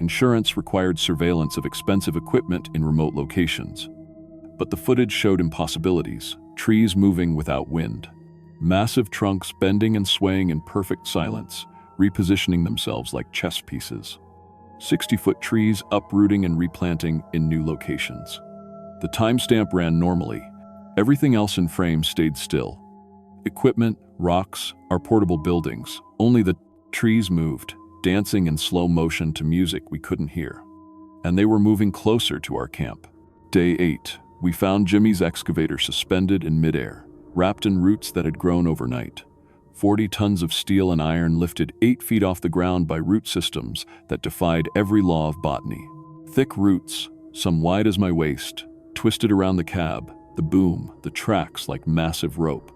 Insurance required surveillance of expensive equipment in remote locations. But the footage showed impossibilities, trees moving without wind, massive trunks bending and swaying in perfect silence, repositioning themselves like chess pieces. 60-foot trees uprooting and replanting in new locations. The timestamp ran normally. Everything else in frame stayed still. Equipment, rocks, our portable buildings. Only the trees moved, dancing in slow motion to music we couldn't hear. And they were moving closer to our camp. Day 8, we found Jimmy's excavator suspended in midair, wrapped in roots that had grown overnight. 40 tons of steel and iron lifted 8 feet off the ground by root systems that defied every law of botany. Thick roots, some wide as my waist, twisted around the cab, the boom, the tracks like massive rope.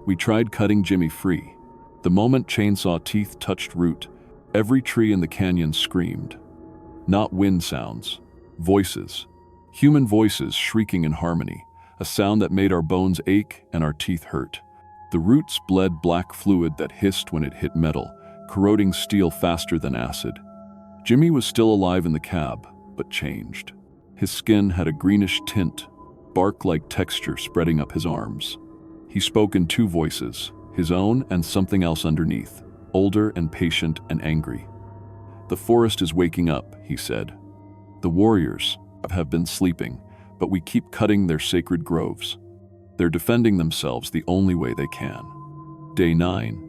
We tried cutting Jimmy free. The moment chainsaw teeth touched root, every tree in the canyon screamed. Not wind sounds, voices. Human voices shrieking in harmony, a sound that made our bones ache and our teeth hurt. The roots bled black fluid that hissed when it hit metal, corroding steel faster than acid. Jimmy was still alive in the cab, but changed. His skin had a greenish tint, bark-like texture spreading up his arms. He spoke in 2 voices, his own and something else underneath, older and patient and angry. "The forest is waking up," he said. "The warriors have been sleeping, but we keep cutting their sacred groves. They're defending themselves the only way they can." Day 9.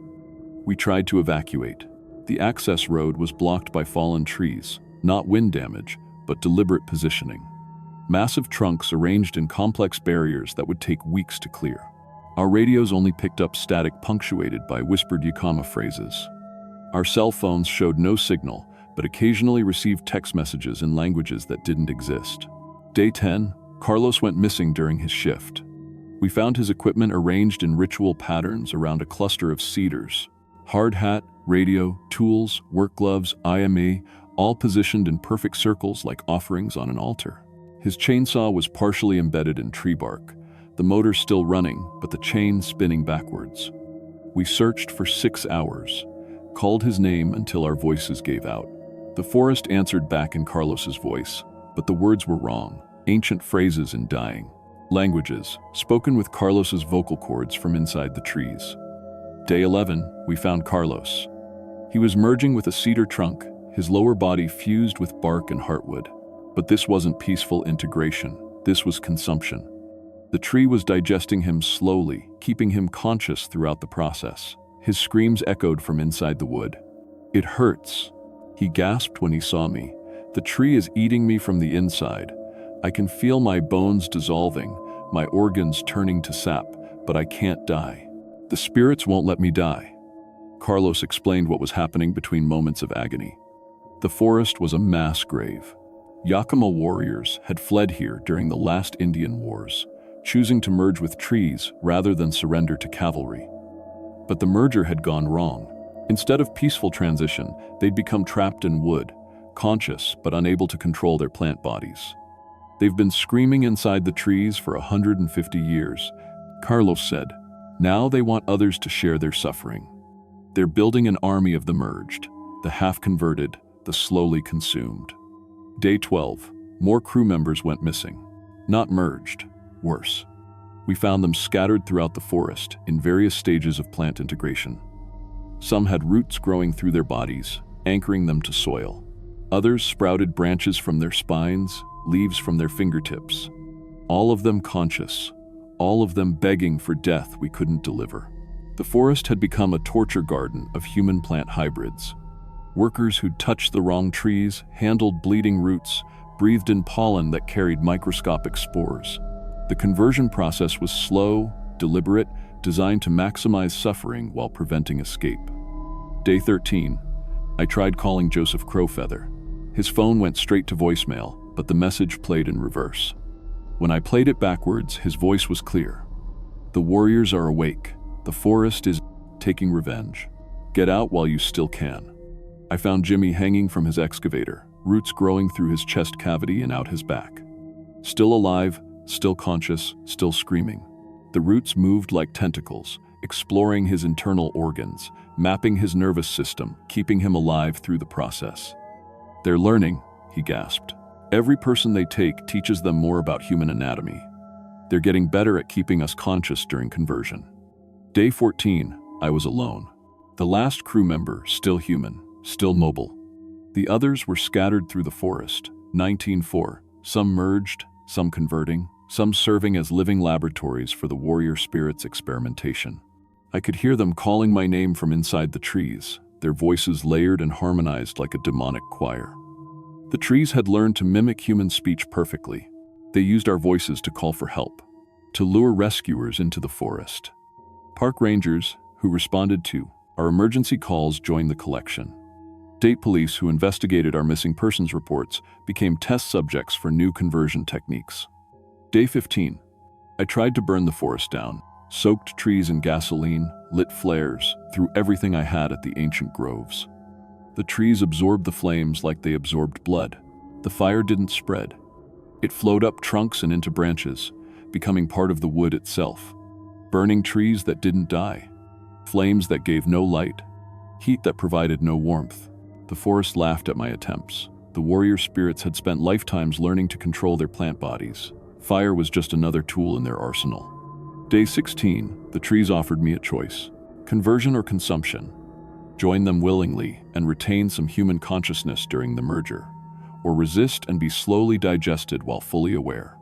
We tried to evacuate. The access road was blocked by fallen trees, not wind damage, but deliberate positioning. Massive trunks arranged in complex barriers that would take weeks to clear. Our radios only picked up static punctuated by whispered Yakama phrases. Our cell phones showed no signal, but occasionally received text messages in languages that didn't exist. Day 10, Carlos went missing during his shift. We found his equipment arranged in ritual patterns around a cluster of cedars. Hard hat, radio, tools, work gloves, IME, all positioned in perfect circles like offerings on an altar. His chainsaw was partially embedded in tree bark, the motor still running, but the chain spinning backwards. We searched for 6 hours, called his name until our voices gave out. The forest answered back in Carlos's voice, but the words were wrong, ancient phrases in dying. Languages, spoken with Carlos's vocal cords from inside the trees. Day 11, we found Carlos. He was merging with a cedar trunk, his lower body fused with bark and heartwood. But this wasn't peaceful integration, this was consumption. The tree was digesting him slowly, keeping him conscious throughout the process. His screams echoed from inside the wood. "It hurts," he gasped when he saw me. "The tree is eating me from the inside. I can feel my bones dissolving, my organs turning to sap, but I can't die." The spirits won't let me die. Carlos explained what was happening between moments of agony. The forest was a mass grave. Yakima warriors had fled here during the last Indian Wars, choosing to merge with trees rather than surrender to cavalry. But the merger had gone wrong. Instead of peaceful transition, they'd become trapped in wood, conscious but unable to control their plant bodies. They've been screaming inside the trees for 150 years, Carlos said. Now they want others to share their suffering. They're building an army of the merged, the half-converted, the slowly consumed. Day 12, more crew members went missing. Not merged, worse. We found them scattered throughout the forest in various stages of plant integration. Some had roots growing through their bodies, anchoring them to soil. Others sprouted branches from their spines, leaves from their fingertips. All of them conscious, all of them begging for death we couldn't deliver. The forest had become a torture garden of human-plant hybrids. Workers who'd touched the wrong trees, handled bleeding roots, breathed in pollen that carried microscopic spores. The conversion process was slow, deliberate, designed to maximize suffering while preventing escape. Day 13. I tried calling Joseph Crowfeather. His phone went straight to voicemail, but the message played in reverse. When I played it backwards, his voice was clear. The warriors are awake. The forest is taking revenge. Get out while you still can. I found Jimmy hanging from his excavator, roots growing through his chest cavity and out his back. Still alive, still conscious, still screaming. The roots moved like tentacles, exploring his internal organs, mapping his nervous system, keeping him alive through the process. They're learning, he gasped. Every person they take teaches them more about human anatomy. They're getting better at keeping us conscious during conversion. Day 14, I was alone. The last crew member, still human, still mobile. The others were scattered through the forest, 19-4, some merged, some converting, some serving as living laboratories for the warrior spirit's experimentation. I could hear them calling my name from inside the trees, their voices layered and harmonized like a demonic choir. The trees had learned to mimic human speech perfectly. They used our voices to call for help, to lure rescuers into the forest. Park rangers, who responded to our emergency calls, joined the collection. State police, who investigated our missing persons reports, became test subjects for new conversion techniques. Day 15. I tried to burn the forest down, soaked trees in gasoline, lit flares, threw everything I had at the ancient groves. The trees absorbed the flames like they absorbed blood. The fire didn't spread. It flowed up trunks and into branches, becoming part of the wood itself. Burning trees that didn't die. Flames that gave no light. Heat that provided no warmth. The forest laughed at my attempts. The warrior spirits had spent lifetimes learning to control their plant bodies. Fire was just another tool in their arsenal. Day 16, the trees offered me a choice. Conversion or consumption. Join them willingly and retain some human consciousness during the merger, or resist and be slowly digested while fully aware.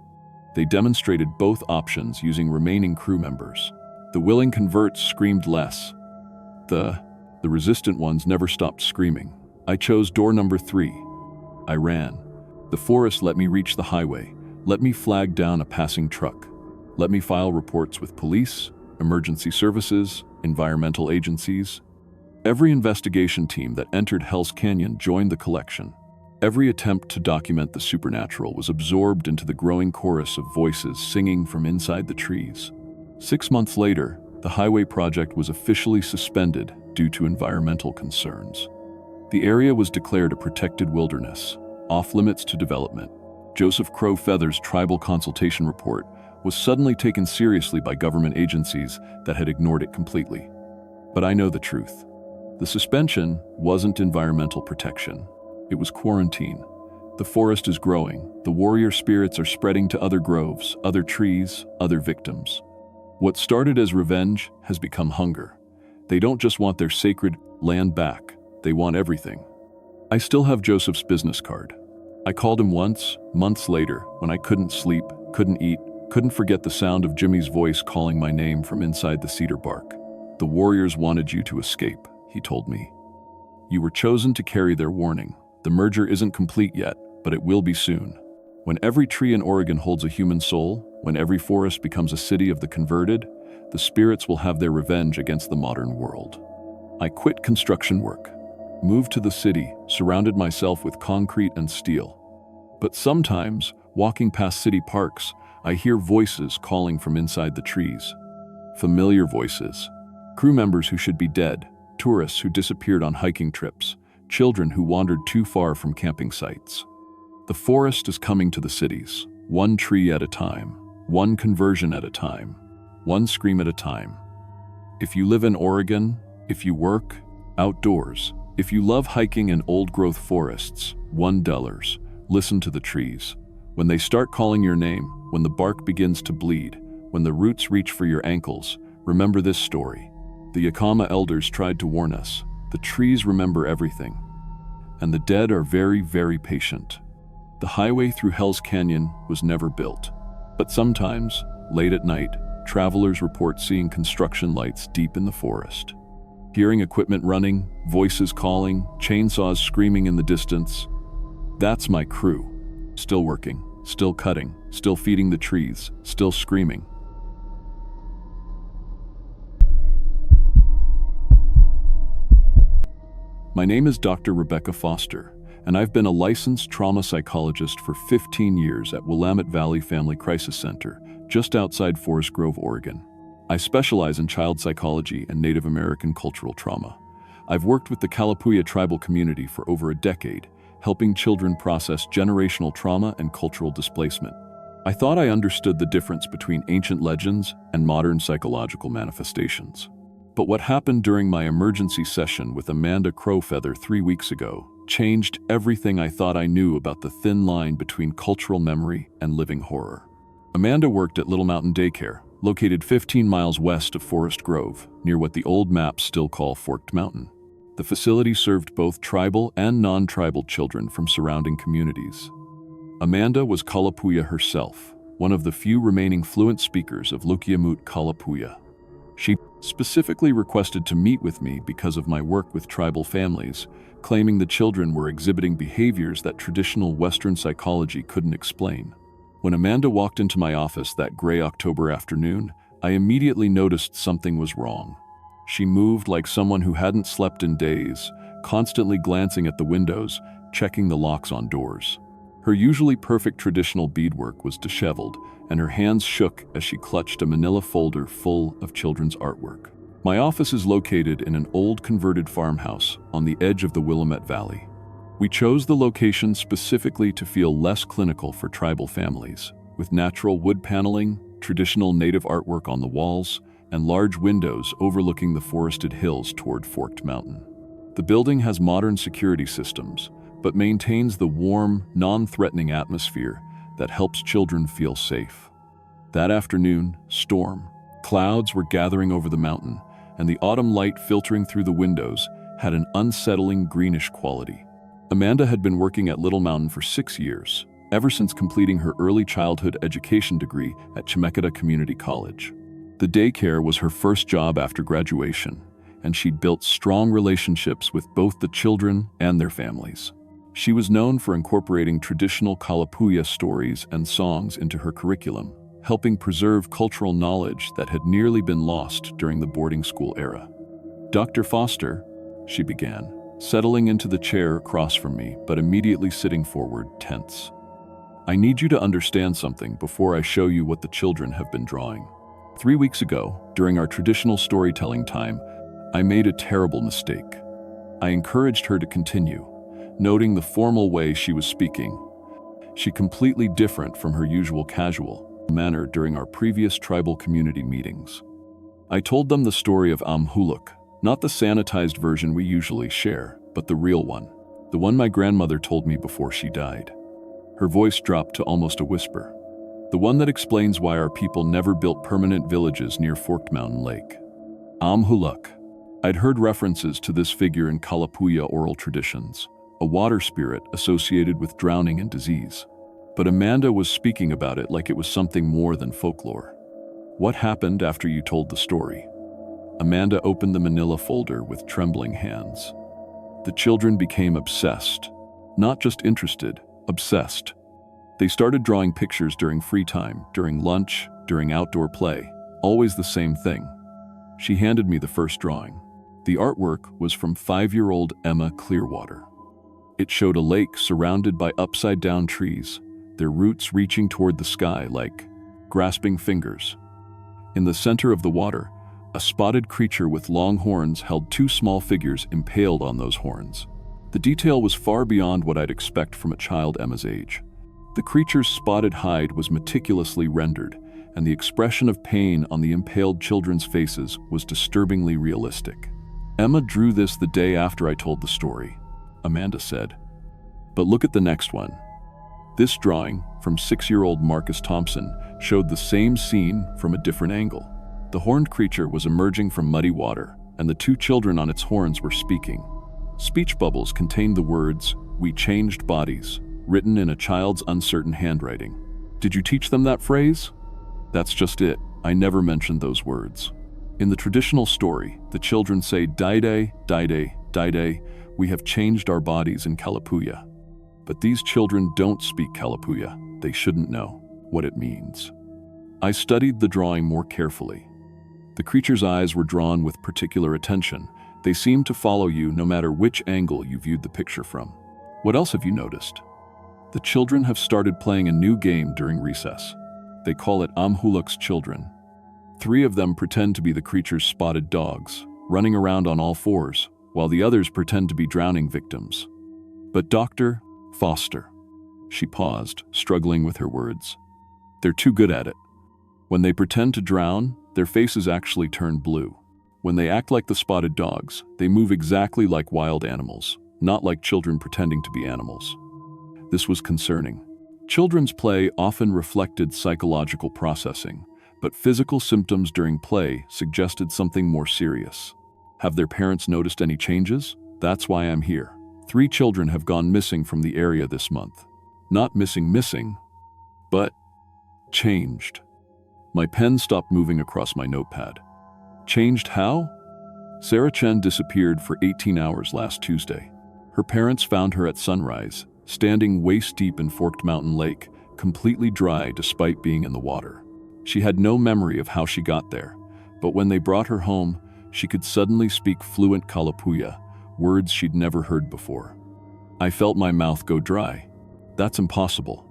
They demonstrated both options using remaining crew members. The willing converts screamed less. The resistant ones never stopped screaming. I chose door number 3. I ran. The forest let me reach the highway, let me flag down a passing truck, let me file reports with police, emergency services, environmental agencies. Every investigation team that entered Hell's Canyon joined the collection. Every attempt to document the supernatural was absorbed into the growing chorus of voices singing from inside the trees. 6 months later, the highway project was officially suspended due to environmental concerns. The area was declared a protected wilderness, off-limits to development. Joseph Crowfeather's tribal consultation report was suddenly taken seriously by government agencies that had ignored it completely. But I know the truth. The suspension wasn't environmental protection. It was quarantine. The forest is growing. The warrior spirits are spreading to other groves, other trees, other victims. What started as revenge has become hunger. They don't just want their sacred land back. They want everything. I still have Joseph's business card. I called him once, months later, when I couldn't sleep, couldn't eat, couldn't forget the sound of Jimmy's voice calling my name from inside the cedar bark. The warriors wanted you to escape, he told me. You were chosen to carry their warning. The merger isn't complete yet, but it will be soon. When every tree in Oregon holds a human soul, when every forest becomes a city of the converted, the spirits will have their revenge against the modern world. I quit construction work, moved to the city, surrounded myself with concrete and steel. But sometimes, walking past city parks, I hear voices calling from inside the trees. Familiar voices. Crew members who should be dead, tourists who disappeared on hiking trips, children who wandered too far from camping sites. The forest is coming to the cities, one tree at a time, one conversion at a time, one scream at a time. If you live in Oregon, if you work outdoors, if you love hiking in old-growth forests, $1, listen to the trees. When they start calling your name, when the bark begins to bleed, when the roots reach for your ankles, remember this story. The Yakama elders tried to warn us. The trees remember everything. And the dead are very, very patient. The highway through Hell's Canyon was never built. But sometimes, late at night, travelers report seeing construction lights deep in the forest. Hearing equipment running, voices calling, chainsaws screaming in the distance. That's my crew. Still working, still cutting, still feeding the trees, still screaming. My name is Dr. Rebecca Foster, and I've been a licensed trauma psychologist for 15 years at Willamette Valley Family Crisis Center, just outside Forest Grove, Oregon. I specialize in child psychology and Native American cultural trauma. I've worked with the Kalapuya tribal community for over a decade, helping children process generational trauma and cultural displacement. I thought I understood the difference between ancient legends and modern psychological manifestations. But what happened during my emergency session with Amanda Crowfeather 3 weeks ago changed everything I thought I knew about the thin line between cultural memory and living horror. Amanda worked at Little Mountain Daycare, located 15 miles west of Forest Grove, near what the old maps still call Forked Mountain. The facility served both tribal and non-tribal children from surrounding communities. Amanda was Kalapuya herself, one of the few remaining fluent speakers of Lukiamut Kalapuya. She specifically requested to meet with me because of my work with tribal families, claiming the children were exhibiting behaviors that traditional Western psychology couldn't explain. When Amanda walked into my office that gray October afternoon, I immediately noticed something was wrong. She moved like someone who hadn't slept in days, constantly glancing at the windows, checking the locks on doors. Her usually perfect traditional beadwork was disheveled, and her hands shook as she clutched a manila folder full of children's artwork. My office is located in an old converted farmhouse on the edge of the Willamette Valley. We chose the location specifically to feel less clinical for tribal families, with natural wood paneling, traditional native artwork on the walls, and large windows overlooking the forested hills toward Forked Mountain. The building has modern security systems, but maintains the warm, non-threatening atmosphere that helps children feel safe. That afternoon, storm. Clouds were gathering over the mountain, and the autumn light filtering through the windows had an unsettling greenish quality. Amanda had been working at Little Mountain for 6 years, ever since completing her early childhood education degree at Chemeketa Community College. The daycare was her first job after graduation, and she'd built strong relationships with both the children and their families. She was known for incorporating traditional Kalapuya stories and songs into her curriculum, helping preserve cultural knowledge that had nearly been lost during the boarding school era. "Dr. Foster," she began, settling into the chair across from me, but immediately sitting forward, tense. "I need you to understand something before I show you what the children have been drawing. 3 weeks ago, during our traditional storytelling time, I made a terrible mistake. I encouraged her to continue, noting the formal way she was speaking. She completely different from her usual casual manner during our previous tribal community meetings. I told them the story of Amhuluk, not the sanitized version we usually share, but the real one, the one my grandmother told me before she died." Her voice dropped to almost a whisper. "The one that explains why our people never built permanent villages near Forked Mountain Lake. Amhuluk." I'd heard references to this figure in Kalapuya oral traditions, a water spirit associated with drowning and disease. But Amanda was speaking about it like it was something more than folklore. "What happened after you told the story?" Amanda opened the manila folder with trembling hands. "The children became obsessed. Not just interested, obsessed. They started drawing pictures during free time, during lunch, during outdoor play. Always the same thing. She handed me the first drawing. The artwork was from 5-year-old Emma Clearwater. It showed a lake surrounded by upside-down trees, their roots reaching toward the sky like grasping fingers. In the center of the water, a spotted creature with long horns held 2 small figures impaled on those horns. The detail was far beyond what I'd expect from a child Emma's age. The creature's spotted hide was meticulously rendered, and the expression of pain on the impaled children's faces was disturbingly realistic. Emma drew this the day after I told the story, Amanda said. But look at the next one. This drawing, from 6-year-old Marcus Thompson, showed the same scene from a different angle. The horned creature was emerging from muddy water, and the 2 children on its horns were speaking. Speech bubbles contained the words, "We changed bodies," written in a child's uncertain handwriting. Did you teach them that phrase? That's just it. I never mentioned those words. In the traditional story, the children say, "Daide, Daide, Daide, we have changed our bodies in Kalapuya." But these children don't speak Kalapuya. They shouldn't know what it means. I studied the drawing more carefully. The creature's eyes were drawn with particular attention. They seemed to follow you no matter which angle you viewed the picture from. What else have you noticed? The children have started playing a new game during recess. They call it Amhuluk's children. 3 of them pretend to be the creature's spotted dogs, running around on all 4s, while the others pretend to be drowning victims. But Dr. Foster, she paused, struggling with her words. They're too good at it. When they pretend to drown, their faces actually turn blue. When they act like the spotted dogs, they move exactly like wild animals, not like children pretending to be animals. This was concerning. Children's play often reflected psychological processing, but physical symptoms during play suggested something more serious. Have their parents noticed any changes? That's why I'm here. 3 children have gone missing from the area this month. Not missing, but changed. My pen stopped moving across my notepad. Changed how? Sarah Chen disappeared for 18 hours last Tuesday. Her parents found her at sunrise, standing waist-deep in Forked Mountain Lake, completely dry despite being in the water. She had no memory of how she got there, but when they brought her home, she could suddenly speak fluent Kalapuya, words she'd never heard before. I felt my mouth go dry. That's impossible.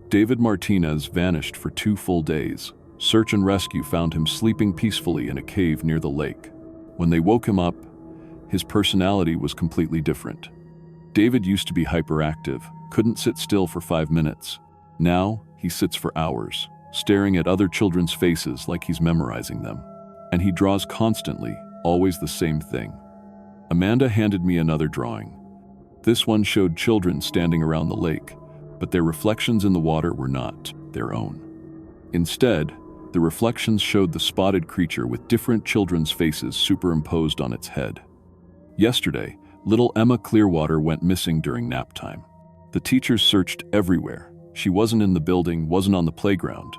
David Martinez vanished for 2 full days. Search and rescue found him sleeping peacefully in a cave near the lake. When they woke him up, his personality was completely different. David used to be hyperactive, couldn't sit still for 5 minutes. Now, he sits for hours, staring at other children's faces like he's memorizing them. And he draws constantly, always the same thing. Amanda handed me another drawing. This one showed children standing around the lake, but their reflections in the water were not their own. Instead, the reflections showed the spotted creature with different children's faces superimposed on its head. Yesterday, little Emma Clearwater went missing during nap time. The teachers searched everywhere. She wasn't in the building, wasn't on the playground.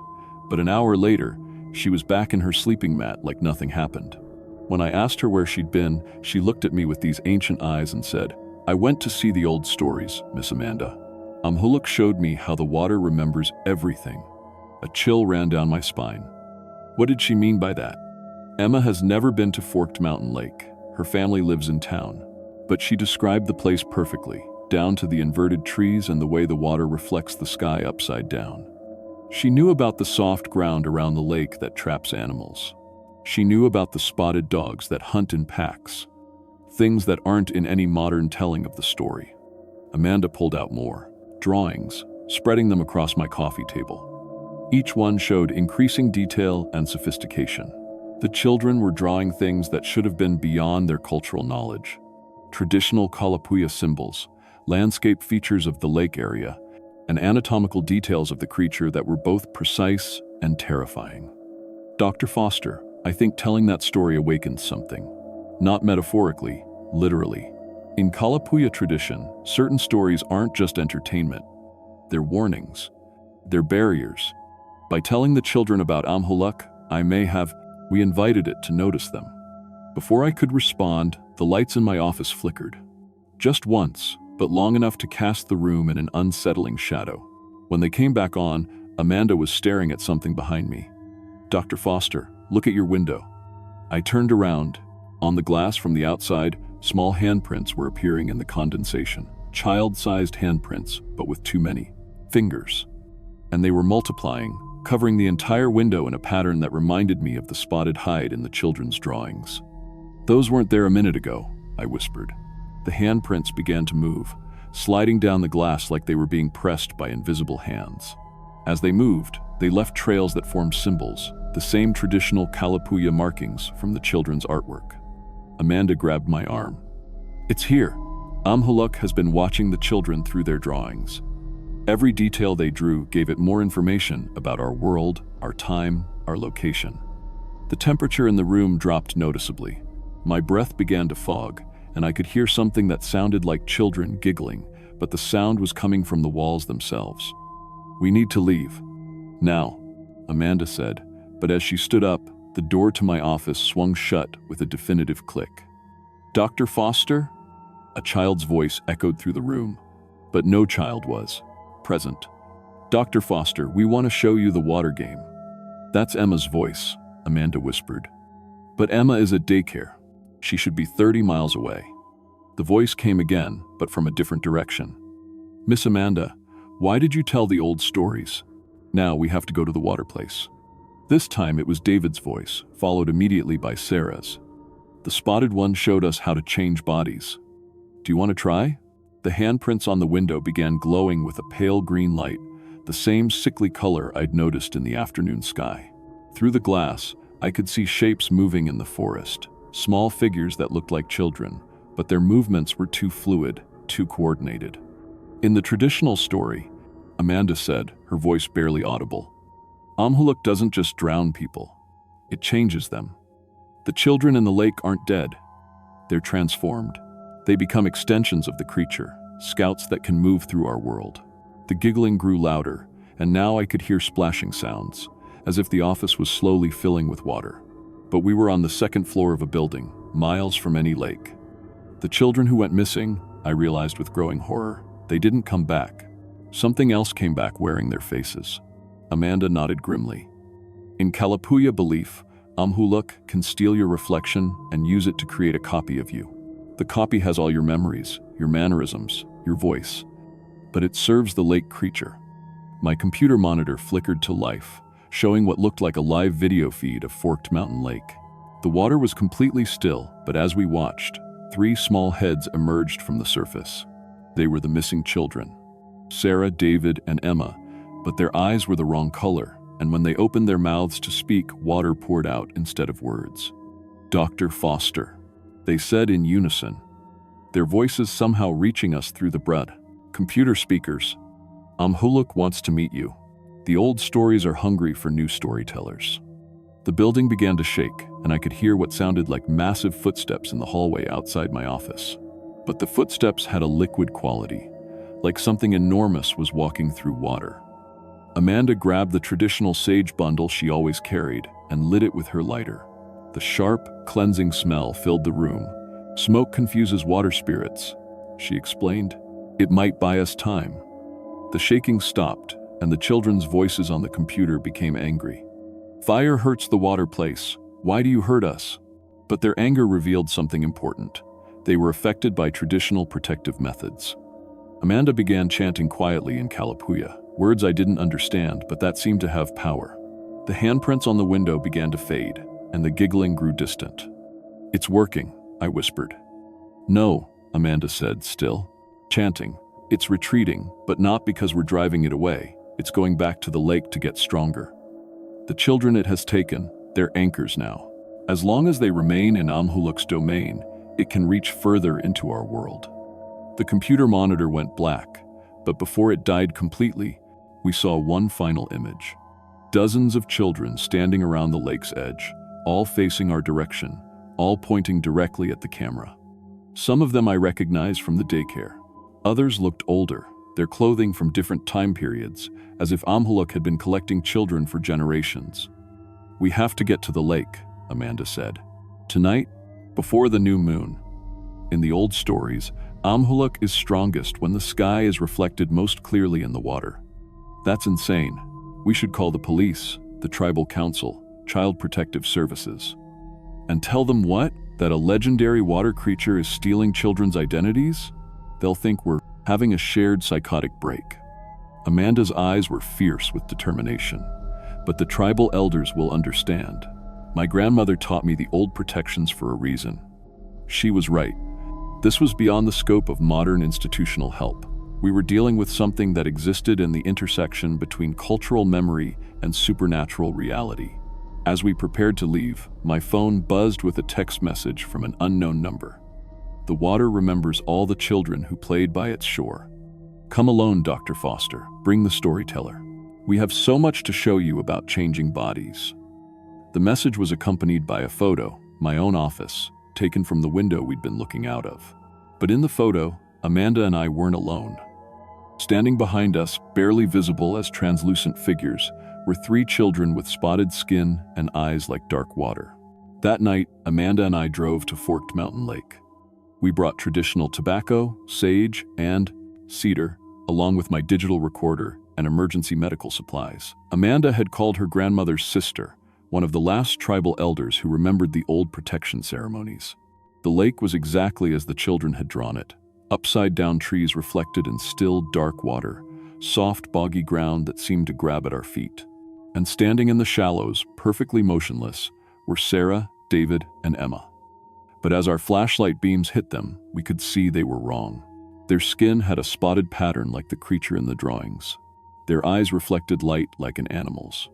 But an hour later, she was back in her sleeping mat like nothing happened. When I asked her where she'd been, she looked at me with these ancient eyes and said, "I went to see the old stories, Miss Amanda." Amhuluk showed me how the water remembers everything. A chill ran down my spine. What did she mean by that? Emma has never been to Forked Mountain Lake. Her family lives in town. But she described the place perfectly, down to the inverted trees and the way the water reflects the sky upside down. She knew about the soft ground around the lake that traps animals. She knew about the spotted dogs that hunt in packs, things that aren't in any modern telling of the story. Amanda pulled out more drawings, spreading them across my coffee table. Each one showed increasing detail and sophistication. The children were drawing things that should have been beyond their cultural knowledge. Traditional Kalapuya symbols, landscape features of the lake area, and anatomical details of the creature that were both precise and terrifying. Dr. Foster, I think telling that story awakened something. Not metaphorically, literally. In Kalapuya tradition, certain stories aren't just entertainment. They're warnings. They're barriers. By telling the children about Amhuluk, we invited it to notice them. Before I could respond, the lights in my office flickered. Just once, but long enough to cast the room in an unsettling shadow. When they came back on, Amanda was staring at something behind me. "Dr. Foster, look at your window." I turned around. On the glass from the outside, small handprints were appearing in the condensation. Child-sized handprints, but with too many fingers. And they were multiplying, covering the entire window in a pattern that reminded me of the spotted hide in the children's drawings. "Those weren't there a minute ago," I whispered. The handprints began to move, sliding down the glass like they were being pressed by invisible hands. As they moved, they left trails that formed symbols, the same traditional Kalapuya markings from the children's artwork. Amanda grabbed my arm. "It's here. Amhuluk has been watching the children through their drawings. Every detail they drew gave it more information about our world, our time, our location." The temperature in the room dropped noticeably. My breath began to fog, and I could hear something that sounded like children giggling, but the sound was coming from the walls themselves. "We need to leave. Now," Amanda said, but as she stood up, the door to my office swung shut with a definitive click. "Dr. Foster?" A child's voice echoed through the room, but no child was present. "Dr. Foster, we want to show you the water game." "That's Emma's voice," Amanda whispered. "But Emma is at daycare. She should be 30 miles away." The voice came again, but from a different direction. "Miss Amanda, why did you tell the old stories? Now we have to go to the water place." This time it was David's voice, followed immediately by Sarah's. "The spotted one showed us how to change bodies. Do you want to try?" The handprints on the window began glowing with a pale green light, the same sickly color I'd noticed in the afternoon sky. Through the glass, I could see shapes moving in the forest, small figures that looked like children, but their movements were too fluid, too coordinated. "In the traditional story," Amanda said, her voice barely audible, "Amhuluk doesn't just drown people. It changes them. The children in the lake aren't dead. They're transformed. They become extensions of the creature, scouts that can move through our world." The giggling grew louder, and now I could hear splashing sounds, as if the office was slowly filling with water. But we were on the second floor of a building, miles from any lake. The children who went missing, I realized with growing horror, they didn't come back. Something else came back wearing their faces. Amanda nodded grimly. "In Kalapuya belief, Amhuluk can steal your reflection and use it to create a copy of you. The copy has all your memories, your mannerisms, your voice, but it serves the lake creature." My computer monitor flickered to life, showing what looked like a live video feed of Forked Mountain Lake. The water was completely still, but as we watched, 3 small heads emerged from the surface. They were the missing children, Sarah, David, and Emma, but their eyes were the wrong color, and when they opened their mouths to speak, water poured out instead of words. "Dr. Foster," they said in unison, their voices somehow reaching us through the computer speakers. "Amhuluk wants to meet you. The old stories are hungry for new storytellers." The building began to shake, and I could hear what sounded like massive footsteps in the hallway outside my office. But the footsteps had a liquid quality, like something enormous was walking through water. Amanda grabbed the traditional sage bundle she always carried and lit it with her lighter. The sharp, cleansing smell filled the room. "Smoke confuses water spirits," she explained. "It might buy us time." The shaking stopped, and the children's voices on the computer became angry. "Fire hurts the water place. Why do you hurt us?" But their anger revealed something important. They were affected by traditional protective methods. Amanda began chanting quietly in Kalapuya, words I didn't understand, but that seemed to have power. The handprints on the window began to fade, and the giggling grew distant. "It's working," I whispered. "No," Amanda said, still chanting. "It's retreating, but not because we're driving it away. It's going back to the lake to get stronger. The children it has taken, they're anchors now. As long as they remain in Amhuluk's domain, it can reach further into our world." The computer monitor went black, but before it died completely, we saw one final image. Dozens of children standing around the lake's edge, all facing our direction, all pointing directly at the camera. Some of them I recognized from the daycare. Others looked older, their clothing from different time periods, as if Amhuluk had been collecting children for generations. "We have to get to the lake," Amanda said. "Tonight, before the new moon." In the old stories, Amhuluk is strongest when the sky is reflected most clearly in the water. That's insane. We should call the police, the tribal council, Child Protective Services. And tell them what? That a legendary water creature is stealing children's identities? They'll think we're having a shared psychotic break. Amanda's eyes were fierce with determination. But the tribal elders will understand. My grandmother taught me the old protections for a reason. She was right. This was beyond the scope of modern institutional help. We were dealing with something that existed in the intersection between cultural memory and supernatural reality. As we prepared to leave, my phone buzzed with a text message from an unknown number. The water remembers all the children who played by its shore. Come alone, Dr. Foster. Bring the storyteller. We have so much to show you about changing bodies. The message was accompanied by a photo, my own office, taken from the window we'd been looking out of. But in the photo, Amanda and I weren't alone. Standing behind us, barely visible as translucent figures, were 3 children with spotted skin and eyes like dark water. That night, Amanda and I drove to Forked Mountain Lake. We brought traditional tobacco, sage, and cedar, along with my digital recorder and emergency medical supplies. Amanda had called her grandmother's sister, one of the last tribal elders who remembered the old protection ceremonies. The lake was exactly as the children had drawn it. Upside-down trees reflected in still, dark water, soft, boggy ground that seemed to grab at our feet. And standing in the shallows, perfectly motionless, were Sarah, David, and Emma. But as our flashlight beams hit them, we could see they were wrong. Their skin had a spotted pattern like the creature in the drawings. Their eyes reflected light like an animal's.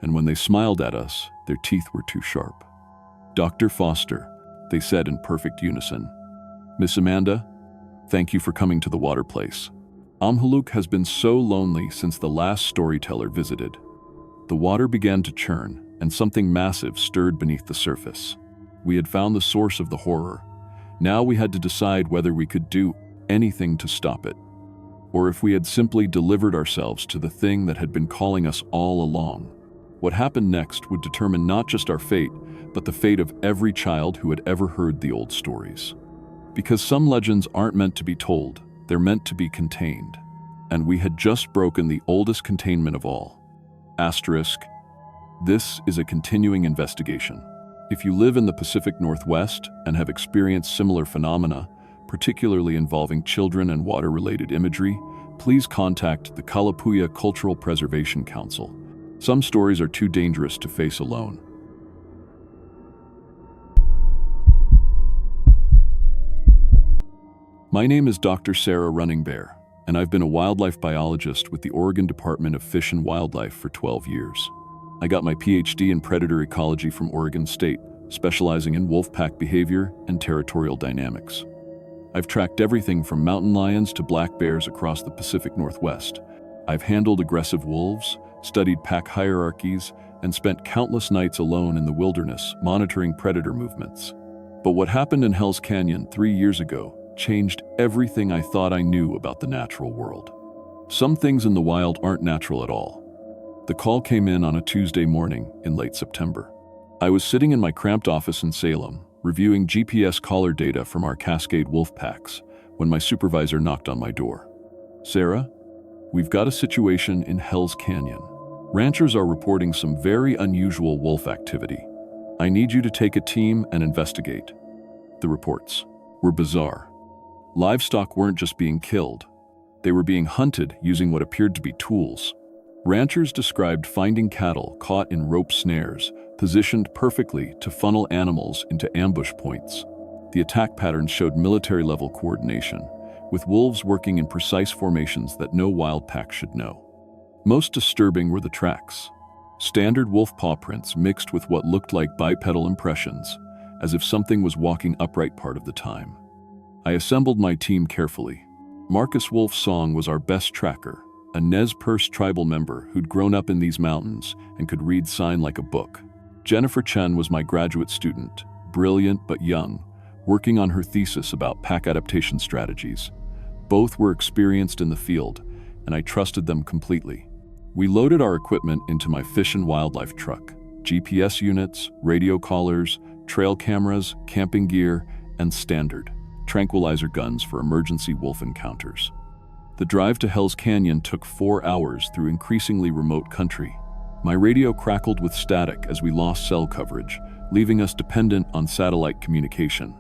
And when they smiled at us, their teeth were too sharp. "Dr. Foster," they said in perfect unison. "Miss Amanda, thank you for coming to the water place. Amhuluk has been so lonely since the last storyteller visited." The water began to churn, and something massive stirred beneath the surface. We had found the source of the horror. Now we had to decide whether we could do anything to stop it, or if we had simply delivered ourselves to the thing that had been calling us all along. What happened next would determine not just our fate, but the fate of every child who had ever heard the old stories. Because some legends aren't meant to be told, they're meant to be contained. And we had just broken the oldest containment of all. Asterisk, this is a continuing investigation. If you live in the Pacific Northwest and have experienced similar phenomena, particularly involving children and water-related imagery, please contact the Kalapuya Cultural Preservation Council. Some stories are too dangerous to face alone. My name is Dr. Sarah Running Bear, and I've been a wildlife biologist with the Oregon Department of Fish and Wildlife for 12 years. I got my PhD in predator ecology from Oregon State, specializing in wolf pack behavior and territorial dynamics. I've tracked everything from mountain lions to black bears across the Pacific Northwest. I've handled aggressive wolves, studied pack hierarchies, and spent countless nights alone in the wilderness monitoring predator movements. But what happened in Hell's Canyon 3 years ago changed everything I thought I knew about the natural world. Some things in the wild aren't natural at all. The call came in on a Tuesday morning in late September. I was sitting in my cramped office in Salem, reviewing GPS collar data from our Cascade wolf packs, when my supervisor knocked on my door. "Sarah, we've got a situation in Hell's Canyon. Ranchers are reporting some very unusual wolf activity. I need you to take a team and investigate." The reports were bizarre. Livestock weren't just being killed. They were being hunted using what appeared to be tools. Ranchers described finding cattle caught in rope snares, positioned perfectly to funnel animals into ambush points. The attack patterns showed military-level coordination, with wolves working in precise formations that no wild pack should know. Most disturbing were the tracks. Standard wolf paw prints mixed with what looked like bipedal impressions, as if something was walking upright part of the time. I assembled my team carefully. Marcus Wolf Song was our best tracker, a Nez Perce tribal member who'd grown up in these mountains and could read sign like a book. Jennifer Chen was my graduate student, brilliant but young, working on her thesis about pack adaptation strategies. Both were experienced in the field, and I trusted them completely. We loaded our equipment into my fish and wildlife truck: GPS units, radio collars, trail cameras, camping gear, and standard tranquilizer guns for emergency wolf encounters. The drive to Hell's Canyon took 4 hours through increasingly remote country. My radio crackled with static as we lost cell coverage, leaving us dependent on satellite communication.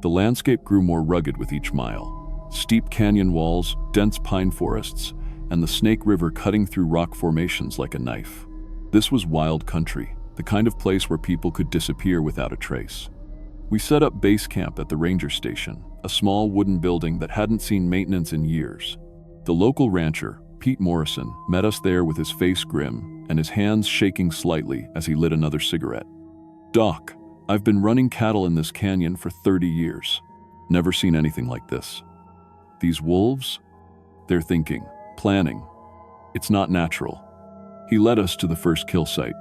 The landscape grew more rugged with each mile. Steep canyon walls, dense pine forests, and the Snake River cutting through rock formations like a knife. This was wild country, the kind of place where people could disappear without a trace. We set up base camp at the ranger station, a small wooden building that hadn't seen maintenance in years. The local rancher, Pete Morrison, met us there with his face grim and his hands shaking slightly as he lit another cigarette. "Doc, I've been running cattle in this canyon for 30 years. Never seen anything like this. These wolves? They're thinking, planning. It's not natural." He led us to the first kill site.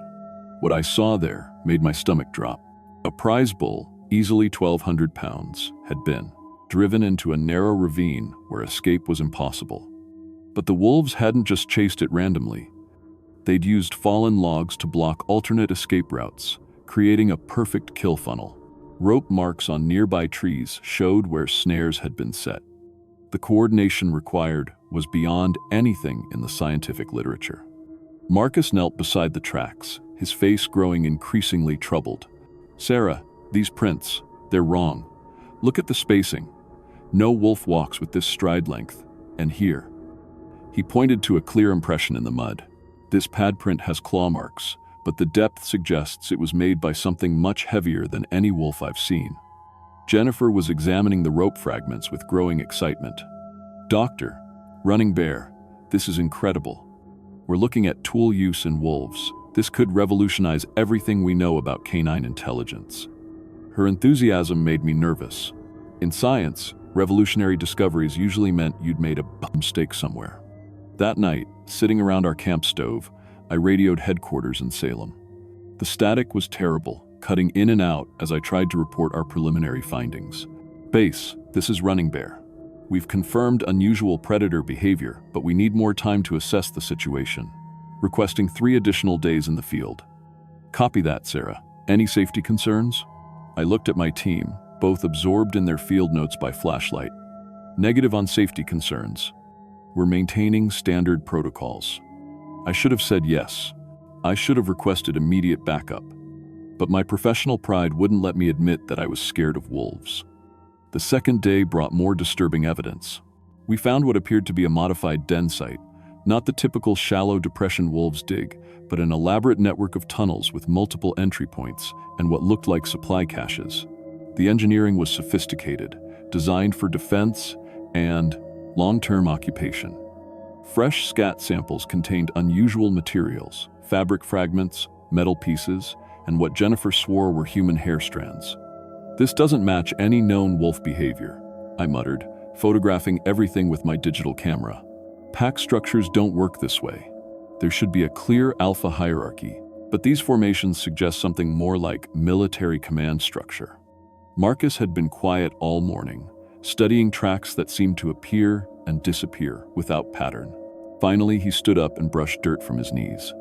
What I saw there made my stomach drop. A prize bull, easily 1,200 pounds, had been driven into a narrow ravine where escape was impossible. But the wolves hadn't just chased it randomly. They'd used fallen logs to block alternate escape routes, creating a perfect kill funnel. Rope marks on nearby trees showed where snares had been set. The coordination required was beyond anything in the scientific literature. Marcus knelt beside the tracks, his face growing increasingly troubled. "Sarah, these prints, they're wrong. Look at the spacing. No wolf walks with this stride length, and here." He pointed to a clear impression in the mud. "This pad print has claw marks, but the depth suggests it was made by something much heavier than any wolf I've seen." Jennifer was examining the rope fragments with growing excitement. "Doctor, Running Bear, this is incredible. We're looking at tool use in wolves. This could revolutionize everything we know about canine intelligence." Her enthusiasm made me nervous. In science, revolutionary discoveries usually meant you'd made a mistake somewhere. That night, sitting around our camp stove, I radioed headquarters in Salem. The static was terrible, cutting in and out as I tried to report our preliminary findings. "Base, this is Running Bear. We've confirmed unusual predator behavior, but we need more time to assess the situation. Requesting 3 additional days in the field." "Copy that, Sarah. Any safety concerns?" I looked at my team, both absorbed in their field notes by flashlight. "Negative on safety concerns. We're maintaining standard protocols." I should have said yes. I should have requested immediate backup. But my professional pride wouldn't let me admit that I was scared of wolves. The second day brought more disturbing evidence. We found what appeared to be a modified den site, not the typical shallow depression wolves dig, but an elaborate network of tunnels with multiple entry points and what looked like supply caches. The engineering was sophisticated, designed for defense and long-term occupation. Fresh scat samples contained unusual materials, fabric fragments, metal pieces, and what Jennifer swore were human hair strands. "This doesn't match any known wolf behavior," I muttered, photographing everything with my digital camera. "Pack structures don't work this way. There should be a clear alpha hierarchy, but these formations suggest something more like military command structure." Marcus had been quiet all morning, studying tracks that seemed to appear and disappear without pattern. Finally, he stood up and brushed dirt from his knees.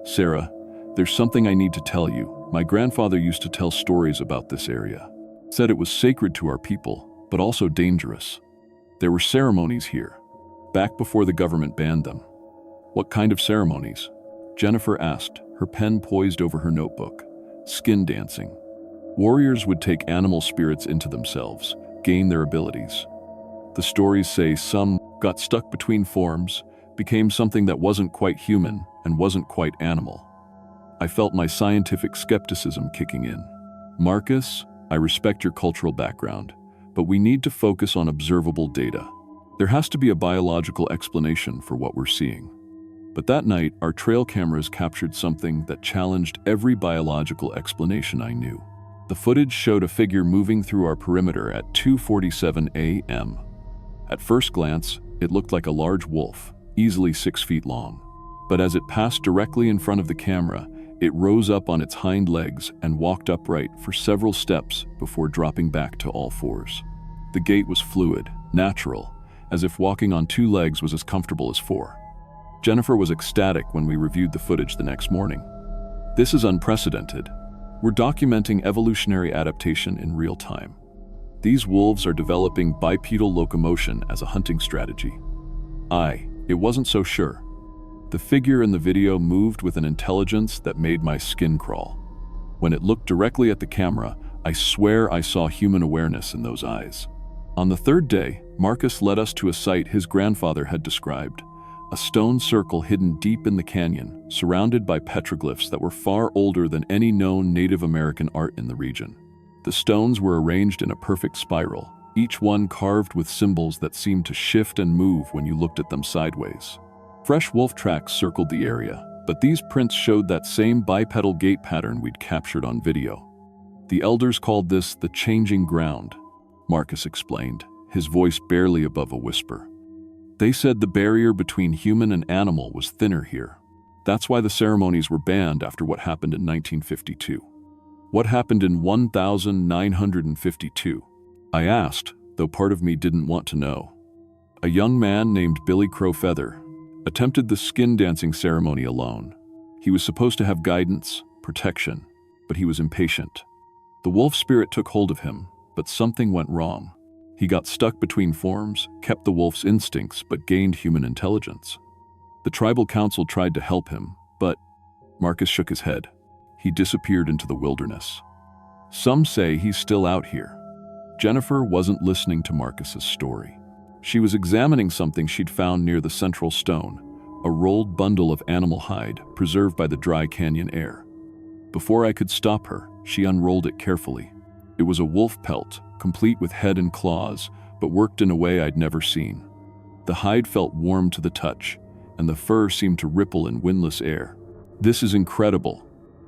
"Sarah, there's something I need to tell you. My grandfather used to tell stories about this area. Said it was sacred to our people, but also dangerous. There were ceremonies here, back before the government banned them." "What kind of ceremonies?" Jennifer asked, her pen poised over her notebook. "Skin dancing. Warriors would take animal spirits into themselves, gain their abilities. The stories say some got stuck between forms, became something that wasn't quite human and wasn't quite animal." I felt my scientific skepticism kicking in. "Marcus, I respect your cultural background, but we need to focus on observable data. There has to be a biological explanation for what we're seeing." But that night, our trail cameras captured something that challenged every biological explanation I knew. The footage showed a figure moving through our perimeter at 2:47 a.m. At first glance, it looked like a large wolf, easily 6 feet long. But as it passed directly in front of the camera, it rose up on its hind legs and walked upright for several steps before dropping back to all fours. The gait was fluid, natural, as if walking on 2 legs was as comfortable as 4. Jennifer was ecstatic when we reviewed the footage the next morning. "This is unprecedented. We're documenting evolutionary adaptation in real time. These wolves are developing bipedal locomotion as a hunting strategy." It wasn't so sure. The figure in the video moved with an intelligence that made my skin crawl. When it looked directly at the camera, I swear I saw human awareness in those eyes. On the third day, Marcus led us to a site his grandfather had described, a stone circle hidden deep in the canyon, surrounded by petroglyphs that were far older than any known Native American art in the region. The stones were arranged in a perfect spiral, each one carved with symbols that seemed to shift and move when you looked at them sideways. Fresh wolf tracks circled the area, but these prints showed that same bipedal gait pattern we'd captured on video. The elders called this the changing ground, Marcus explained, his voice barely above a whisper. They said the barrier between human and animal was thinner here. That's why the ceremonies were banned after what happened in 1952. What happened in 1952? I asked, though part of me didn't want to know. A young man named Billy Crowfeather attempted the skin dancing ceremony alone. He was supposed to have guidance, protection, but he was impatient. The wolf spirit took hold of him, but something went wrong. He got stuck between forms, kept the wolf's instincts, but gained human intelligence. The tribal council tried to help him, but Marcus shook his head. He disappeared into the wilderness. Some say he's still out here. Jennifer wasn't listening to Marcus's story. She was examining something she'd found near the central stone, a rolled bundle of animal hide preserved by the dry canyon air. Before I could stop her, she unrolled it carefully. It was a wolf pelt, complete with head and claws, but worked in a way I'd never seen. The hide felt warm to the touch, and the fur seemed to ripple in windless air. "This is incredible,"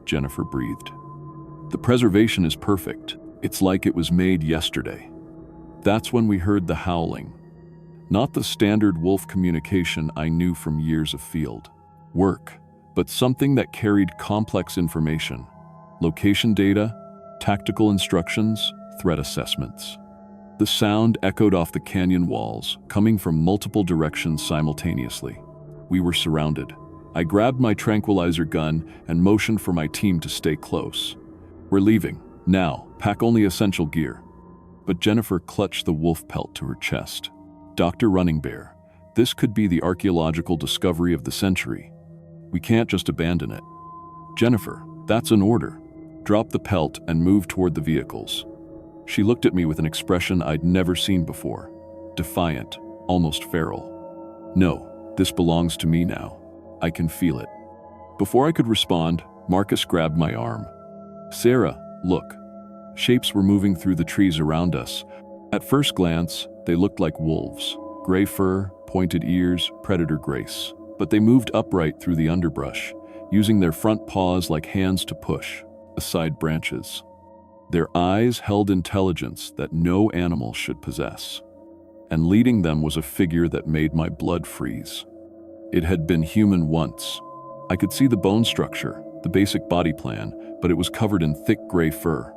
Jennifer breathed. "The preservation is perfect. It's like it was made yesterday." That's when we heard the howling. Not the standard wolf communication I knew from years of field work, but something that carried complex information, location data, tactical instructions, threat assessments. The sound echoed off the canyon walls, coming from multiple directions simultaneously. We were surrounded. I grabbed my tranquilizer gun and motioned for my team to stay close. "We're leaving. Now, pack only essential gear." But Jennifer clutched the wolf pelt to her chest. "Dr. Running Bear, this could be the archaeological discovery of the century. We can't just abandon it." "Jennifer, that's an order. Drop the pelt and move toward the vehicles." She looked at me with an expression I'd never seen before. Defiant, almost feral. "No, this belongs to me now. I can feel it." Before I could respond, Marcus grabbed my arm. "Sarah, look." Shapes were moving through the trees around us. At first glance, they looked like wolves. Gray fur, pointed ears, predator grace. But they moved upright through the underbrush, using their front paws like hands to push aside branches. Their eyes held intelligence that no animal should possess. And leading them was a figure that made my blood freeze. It had been human once. I could see the bone structure, the basic body plan, but it was covered in thick gray fur.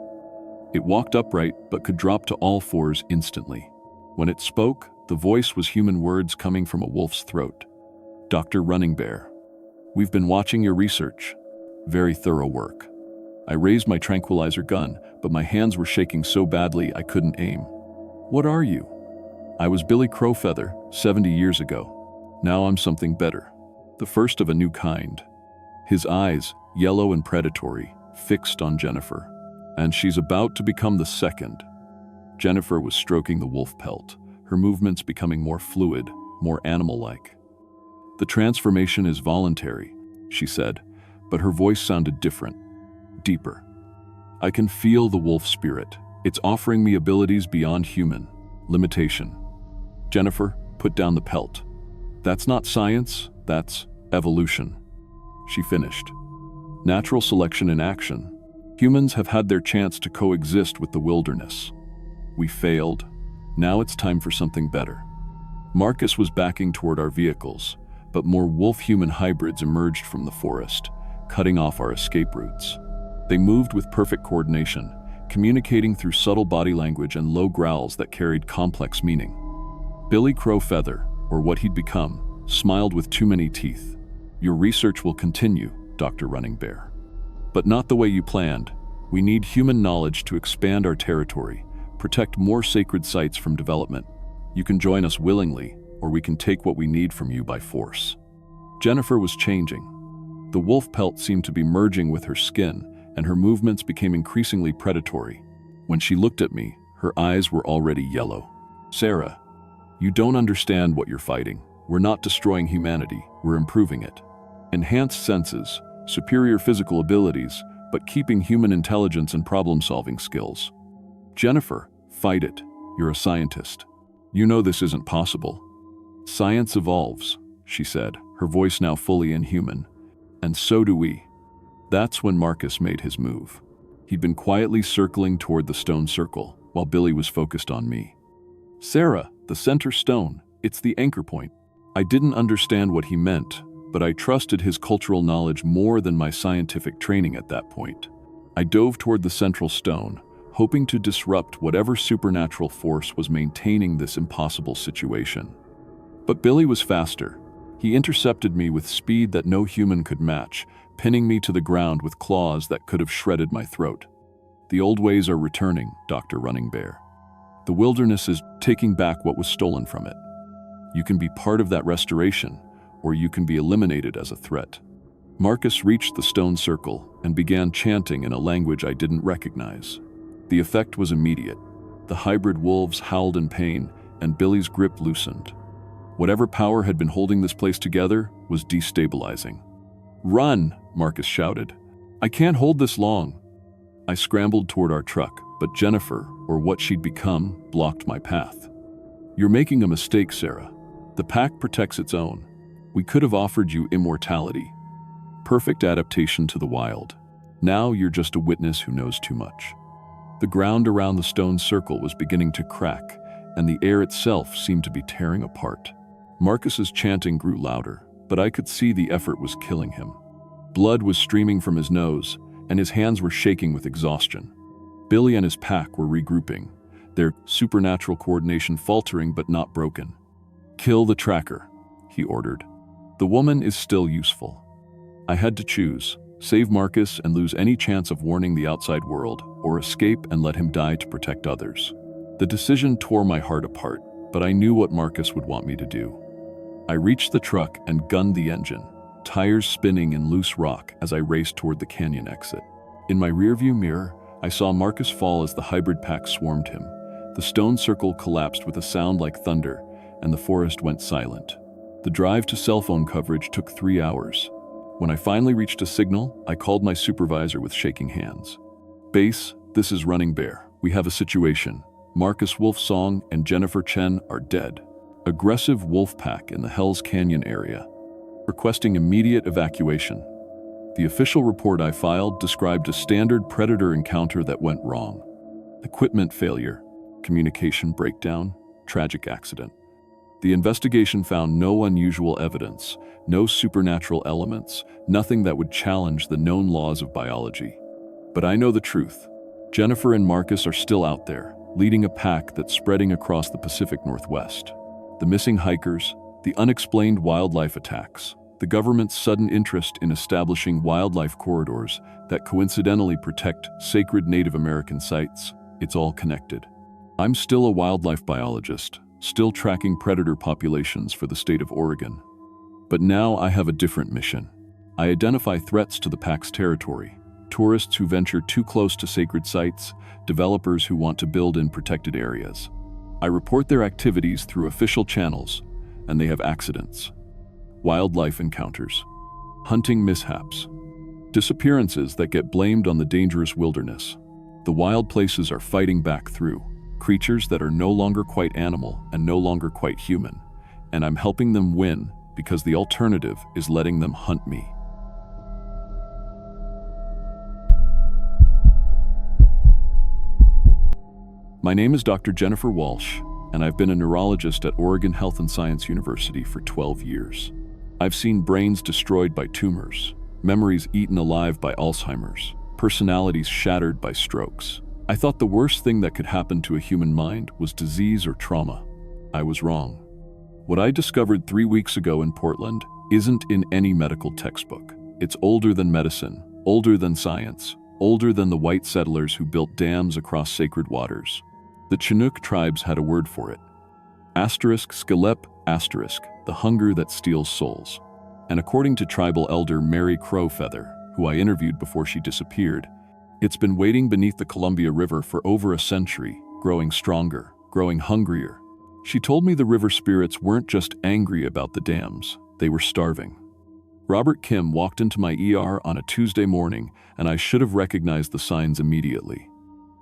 It walked upright but could drop to all fours instantly. When it spoke, the voice was human words coming from a wolf's throat. "Dr. Running Bear, we've been watching your research. Very thorough work." I raised my tranquilizer gun, but my hands were shaking so badly I couldn't aim. "What are you?" "I was Billy Crowfeather 70 years ago. Now I'm something better. The first of a new kind." His eyes, yellow and predatory, fixed on Jennifer. "And she's about to become the second." Jennifer was stroking the wolf pelt, her movements becoming more fluid, more animal-like. "The transformation is voluntary," she said, but her voice sounded different, deeper. "I can feel the wolf spirit. It's offering me abilities beyond human limitation." "Jennifer, put down the pelt. That's not science, that's evolution." She finished. "Natural selection in action. Humans have had their chance to coexist with the wilderness. We failed. Now it's time for something better." Marcus was backing toward our vehicles, but more wolf-human hybrids emerged from the forest, cutting off our escape routes. They moved with perfect coordination, communicating through subtle body language and low growls that carried complex meaning. Billy Crowfeather, or what he'd become, smiled with too many teeth. "Your research will continue, Dr. Running Bear. But not the way you planned. We need human knowledge to expand our territory, protect more sacred sites from development. You can join us willingly, or we can take what we need from you by force." Jennifer was changing. The wolf pelt seemed to be merging with her skin, and her movements became increasingly predatory. When she looked at me, her eyes were already yellow. "Sarah, you don't understand what you're fighting. We're not destroying humanity, we're improving it. Enhanced senses, superior physical abilities, but keeping human intelligence and problem-solving skills. Jennifer, fight it. You're a scientist. You know this isn't possible." "Science evolves," she said, her voice now fully inhuman. "And so do we." That's when Marcus made his move. He'd been quietly circling toward the stone circle, while Billy was focused on me. "Sarah, the center stone, it's the anchor point." I didn't understand what he meant, but I trusted his cultural knowledge more than my scientific training at that point. I dove toward the central stone, hoping to disrupt whatever supernatural force was maintaining this impossible situation. But Billy was faster. He intercepted me with speed that no human could match, pinning me to the ground with claws that could have shredded my throat. "The old ways are returning, Dr. Running Bear. The wilderness is taking back what was stolen from it. You can be part of that restoration, or you can be eliminated as a threat." Marcus reached the stone circle and began chanting in a language I didn't recognize. The effect was immediate. The hybrid wolves howled in pain, and Billy's grip loosened. Whatever power had been holding this place together was destabilizing. "Run!" Marcus shouted. "I can't hold this long." I scrambled toward our truck, but Jennifer, or what she'd become, blocked my path. "You're making a mistake, Sarah. The pack protects its own. We could have offered you immortality. Perfect adaptation to the wild. Now you're just a witness who knows too much." The ground around the stone circle was beginning to crack, and the air itself seemed to be tearing apart. Marcus's chanting grew louder, but I could see the effort was killing him. Blood was streaming from his nose, and his hands were shaking with exhaustion. Billy and his pack were regrouping, their supernatural coordination faltering but not broken. "Kill the tracker," he ordered. "The woman is still useful." I had to choose: save Marcus and lose any chance of warning the outside world, or escape and let him die to protect others. The decision tore my heart apart, but I knew what Marcus would want me to do. I reached the truck and gunned the engine, tires spinning in loose rock as I raced toward the canyon exit. In my rearview mirror, I saw Marcus fall as the hybrid pack swarmed him. The stone circle collapsed with a sound like thunder, and the forest went silent. The drive to cell phone coverage took 3 hours. When I finally reached a signal, I called my supervisor with shaking hands. "Base, this is Running Bear. We have a situation. Marcus Wolfsong and Jennifer Chen are dead. Aggressive wolf pack in the Hell's Canyon area. Requesting immediate evacuation." The official report I filed described a standard predator encounter that went wrong. Equipment failure, communication breakdown, tragic accident. The investigation found no unusual evidence, no supernatural elements, nothing that would challenge the known laws of biology. But I know the truth. Jennifer and Marcus are still out there, leading a pack that's spreading across the Pacific Northwest. The missing hikers, the unexplained wildlife attacks, the government's sudden interest in establishing wildlife corridors that coincidentally protect sacred Native American sites, it's all connected. I'm still a wildlife biologist, still tracking predator populations for the state of Oregon. But now I have a different mission. I identify threats to the pack's territory, tourists who venture too close to sacred sites, developers who want to build in protected areas. I report their activities through official channels, and they have accidents, wildlife encounters, hunting mishaps, disappearances that get blamed on the dangerous wilderness. The wild places are fighting back through, creatures that are no longer quite animal and no longer quite human, and I'm helping them win because the alternative is letting them hunt me. My name is Dr. Jennifer Walsh, and I've been a neurologist at Oregon Health and Science University for 12 years. I've seen brains destroyed by tumors, memories eaten alive by Alzheimer's, personalities shattered by strokes. I thought the worst thing that could happen to a human mind was disease or trauma. I was wrong. What I discovered 3 weeks ago in Portland isn't in any medical textbook. It's older than medicine, older than science, older than the white settlers who built dams across sacred waters. The Chinook tribes had a word for it. *Skelep Asterisk, the hunger that steals souls. And according to tribal elder Mary Crowfeather, who I interviewed before she disappeared, it's been waiting beneath the Columbia River for over a century, growing stronger, growing hungrier. She told me the river spirits weren't just angry about the dams, they were starving. Robert Kim walked into my ER on a Tuesday morning, and I should have recognized the signs immediately.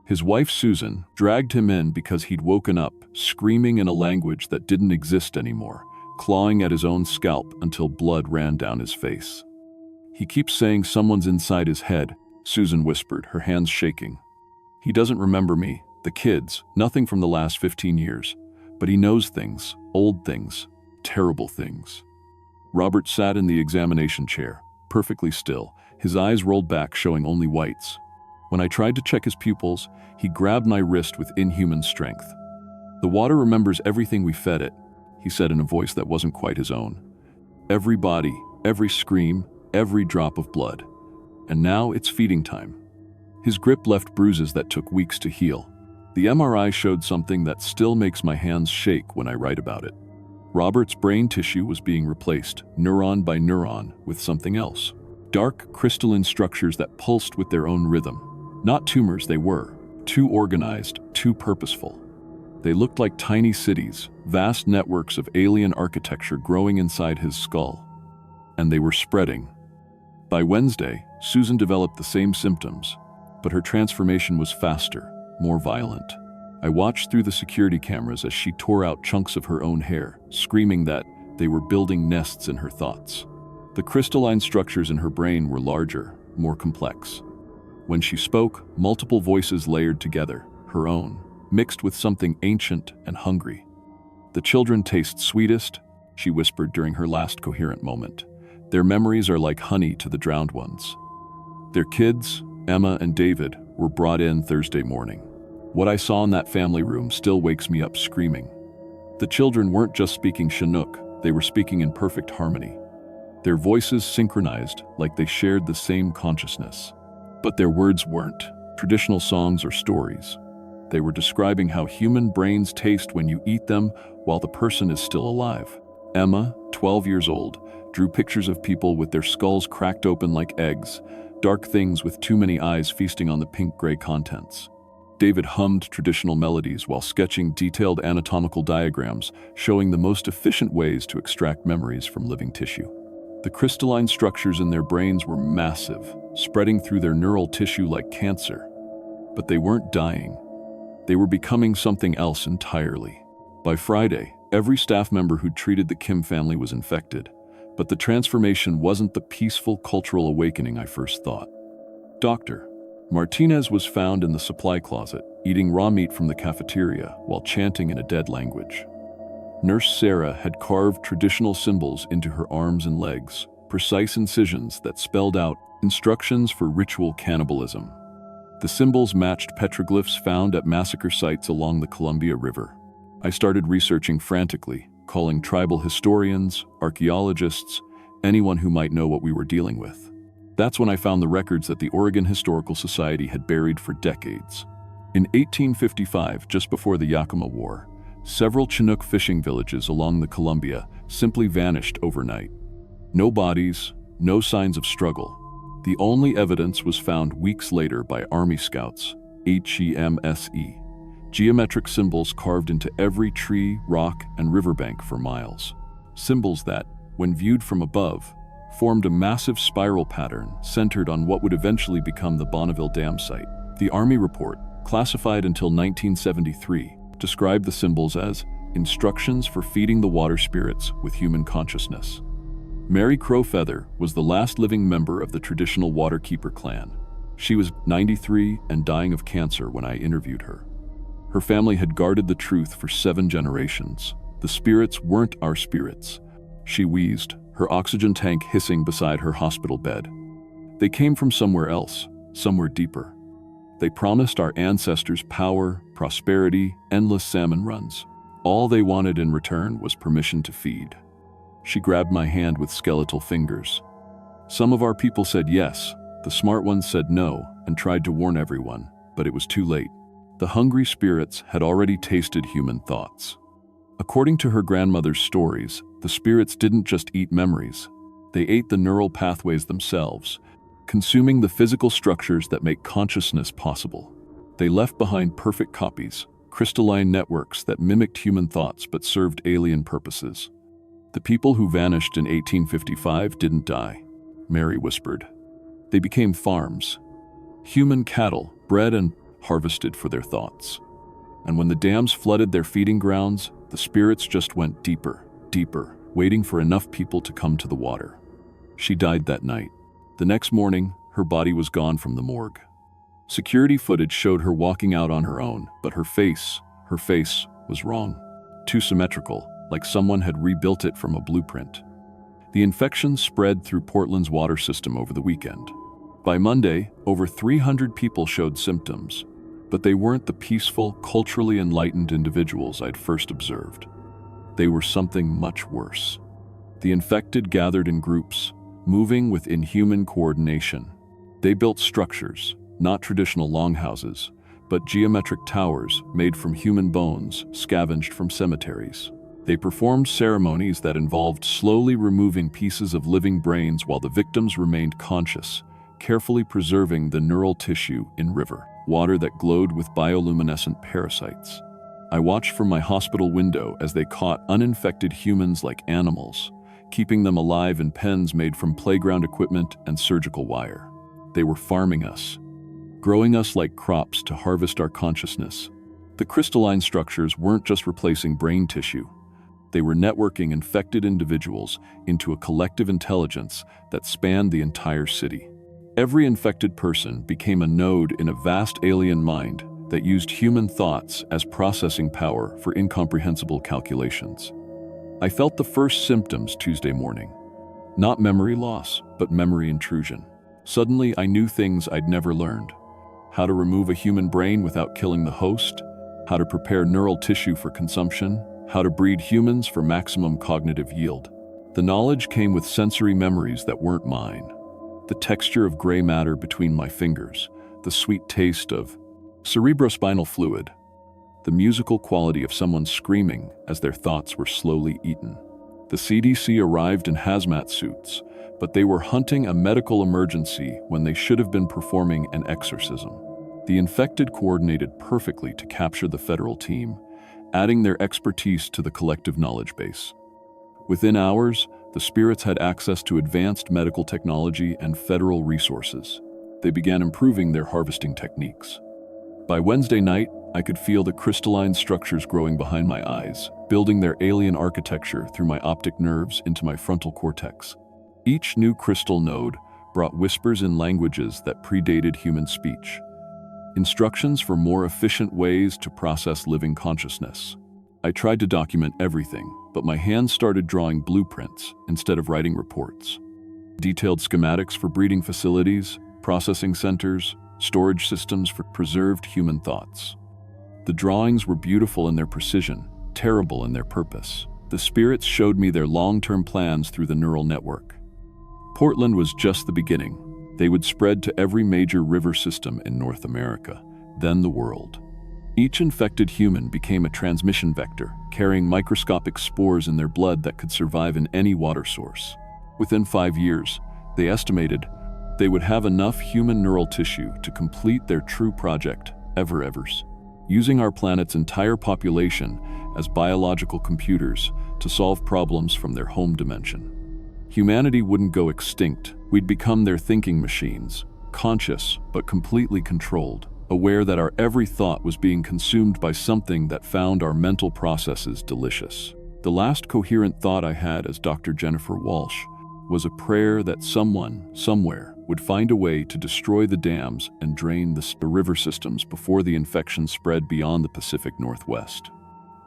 His wife Susan dragged him in because he'd woken up, screaming in a language that didn't exist anymore, clawing at his own scalp until blood ran down his face. "He keeps saying someone's inside his head," Susan whispered, her hands shaking. "He doesn't remember me, the kids, nothing from the last 15 years. But he knows things, old things, terrible things." Robert sat in the examination chair, perfectly still, his eyes rolled back showing only whites. When I tried to check his pupils, he grabbed my wrist with inhuman strength. "The water remembers everything we fed it," he said in a voice that wasn't quite his own. "Every body, every scream, every drop of blood. And now it's feeding time." His grip left bruises that took weeks to heal. The MRI showed something that still makes my hands shake when I write about it. Robert's brain tissue was being replaced, neuron by neuron, with something else. Dark, crystalline structures that pulsed with their own rhythm. Not tumors, they were. Too organized, too purposeful. They looked like tiny cities, vast networks of alien architecture growing inside his skull. And they were spreading. By Wednesday, Susan developed the same symptoms, but her transformation was faster, more violent. I watched through the security cameras as she tore out chunks of her own hair, screaming that they were building nests in her thoughts. The crystalline structures in her brain were larger, more complex. When she spoke, multiple voices layered together, her own, mixed with something ancient and hungry. "The children taste sweetest," she whispered during her last coherent moment. "Their memories are like honey to the drowned ones." Their kids, Emma and David, were brought in Thursday morning. What I saw in that family room still wakes me up screaming. The children weren't just speaking Chinook, they were speaking in perfect harmony. Their voices synchronized like they shared the same consciousness. But their words weren't traditional songs or stories. They were describing how human brains taste when you eat them while the person is still alive. Emma, 12 years old, drew pictures of people with their skulls cracked open like eggs, dark things with too many eyes feasting on the pink-gray contents. David hummed traditional melodies while sketching detailed anatomical diagrams showing the most efficient ways to extract memories from living tissue. The crystalline structures in their brains were massive, spreading through their neural tissue like cancer. But they weren't dying. They were becoming something else entirely. By Friday, every staff member who'd treated the Kim family was infected, but the transformation wasn't the peaceful cultural awakening I first thought. Dr. Martinez was found in the supply closet, eating raw meat from the cafeteria while chanting in a dead language. Nurse Sarah had carved traditional symbols into her arms and legs, precise incisions that spelled out instructions for ritual cannibalism. The symbols matched petroglyphs found at massacre sites along the Columbia River. I started researching frantically, calling tribal historians, archaeologists, anyone who might know what we were dealing with. That's when I found the records that the Oregon Historical Society had buried for decades. In 1855, just before the Yakima War, several Chinook fishing villages along the Columbia simply vanished overnight. No bodies, no signs of struggle. The only evidence was found weeks later by Army Scouts, HEMSE, geometric symbols carved into every tree, rock, and riverbank for miles. Symbols that, when viewed from above, formed a massive spiral pattern centered on what would eventually become the Bonneville Dam site. The Army report, classified until 1973, described the symbols as instructions for feeding the water spirits with human consciousness. Mary Crowfeather was the last living member of the traditional Waterkeeper clan. She was 93 and dying of cancer when I interviewed her. Her family had guarded the truth for 7 generations. The spirits weren't our spirits. She wheezed, her oxygen tank hissing beside her hospital bed. They came from somewhere else, somewhere deeper. They promised our ancestors power, prosperity, endless salmon runs. All they wanted in return was permission to feed. She grabbed my hand with skeletal fingers. Some of our people said yes, the smart ones said no, and tried to warn everyone, but it was too late. The hungry spirits had already tasted human thoughts. According to her grandmother's stories, the spirits didn't just eat memories. They ate the neural pathways themselves, consuming the physical structures that make consciousness possible. They left behind perfect copies, crystalline networks that mimicked human thoughts but served alien purposes. The people who vanished in 1855 didn't die, Mary whispered. They became farms. Human cattle, bred and harvested for their thoughts. And when the dams flooded their feeding grounds, the spirits just went deeper, deeper, waiting for enough people to come to the water. She died that night. The next morning, her body was gone from the morgue. Security footage showed her walking out on her own, but her face was wrong. Too symmetrical, like someone had rebuilt it from a blueprint. The infection spread through Portland's water system over the weekend. By Monday, over 300 people showed symptoms, but they weren't the peaceful, culturally enlightened individuals I'd first observed. They were something much worse. The infected gathered in groups, moving with inhuman coordination. They built structures, not traditional longhouses, but geometric towers made from human bones scavenged from cemeteries. They performed ceremonies that involved slowly removing pieces of living brains while the victims remained conscious, carefully preserving the neural tissue in water that glowed with bioluminescent parasites. I watched from my hospital window as they caught uninfected humans like animals, keeping them alive in pens made from playground equipment and surgical wire. They were farming us, growing us like crops to harvest our consciousness. The crystalline structures weren't just replacing brain tissue. They were networking infected individuals into a collective intelligence that spanned the entire city. Every infected person became a node in a vast alien mind that used human thoughts as processing power for incomprehensible calculations. I felt the first symptoms Tuesday morning. Not memory loss, but memory intrusion. Suddenly, I knew things I'd never learned. How to remove a human brain without killing the host, how to prepare neural tissue for consumption, how to breed humans for maximum cognitive yield. The knowledge came with sensory memories that weren't mine. The texture of gray matter between my fingers, the sweet taste of cerebrospinal fluid, the musical quality of someone screaming as their thoughts were slowly eaten. The CDC arrived in hazmat suits, but they were hunting a medical emergency when they should have been performing an exorcism. The infected coordinated perfectly to capture the federal team, adding their expertise to the collective knowledge base. Within hours, the spirits had access to advanced medical technology and federal resources. They began improving their harvesting techniques. By Wednesday night, I could feel the crystalline structures growing behind my eyes, building their alien architecture through my optic nerves into my frontal cortex. Each new crystal node brought whispers in languages that predated human speech. Instructions for more efficient ways to process living consciousness. I tried to document everything, but my hands started drawing blueprints instead of writing reports. Detailed schematics for breeding facilities, processing centers, storage systems for preserved human thoughts. The drawings were beautiful in their precision, terrible in their purpose. The spirits showed me their long-term plans through the neural network. Portland was just the beginning. They would spread to every major river system in North America, then the world. Each infected human became a transmission vector, carrying microscopic spores in their blood that could survive in any water source. Within 5 years, they estimated they would have enough human neural tissue to complete their true project, Ever-Evers, using our planet's entire population as biological computers to solve problems from their home dimension. Humanity wouldn't go extinct. We'd become their thinking machines, conscious but completely controlled, aware that our every thought was being consumed by something that found our mental processes delicious. The last coherent thought I had as Dr. Jennifer Walsh was a prayer that someone, somewhere, would find a way to destroy the dams and drain the river systems before the infection spread beyond the Pacific Northwest.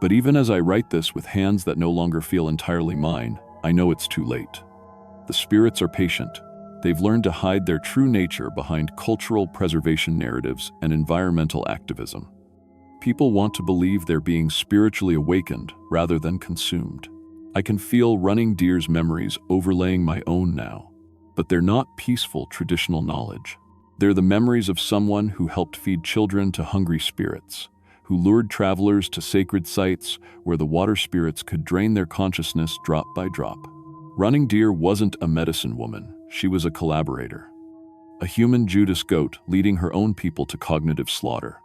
But even as I write this with hands that no longer feel entirely mine, I know it's too late. The spirits are patient. They've learned to hide their true nature behind cultural preservation narratives and environmental activism. People want to believe they're being spiritually awakened rather than consumed. I can feel running deer's memories overlaying my own now, but they're not peaceful traditional knowledge. They're the memories of someone who helped feed children to hungry spirits, who lured travelers to sacred sites where the water spirits could drain their consciousness drop by drop. Running Deer wasn't a medicine woman, she was a collaborator. A human Judas goat leading her own people to cognitive slaughter.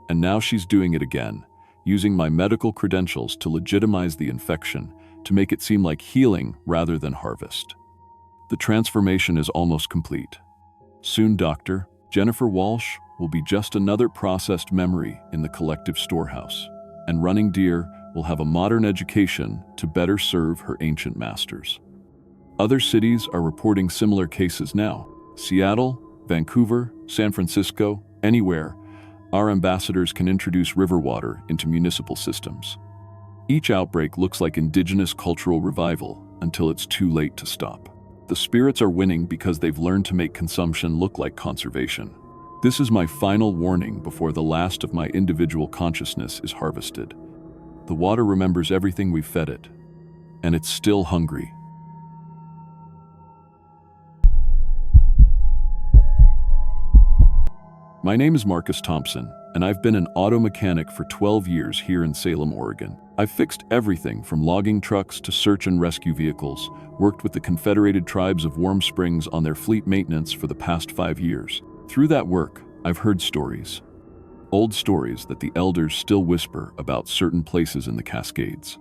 And now she's doing it again, using my medical credentials to legitimize the infection, to make it seem like healing rather than harvest. The transformation is almost complete. Soon, Dr. Jennifer Walsh will be just another processed memory in the collective storehouse, and Running Deer will have a modern education to better serve her ancient masters. Other cities are reporting similar cases now. Seattle, Vancouver, San Francisco, anywhere, our ambassadors can introduce river water into municipal systems. Each outbreak looks like indigenous cultural revival until it's too late to stop. The spirits are winning because they've learned to make consumption look like conservation. This is my final warning before the last of my individual consciousness is harvested. The water remembers everything we've fed it, and it's still hungry. My name is Marcus Thompson, and I've been an auto mechanic for 12 years here in Salem, Oregon. I've fixed everything from logging trucks to search and rescue vehicles, worked with the Confederated Tribes of Warm Springs on their fleet maintenance for the past 5 years. Through that work, I've heard stories. Old stories that the elders still whisper about certain places in the Cascades.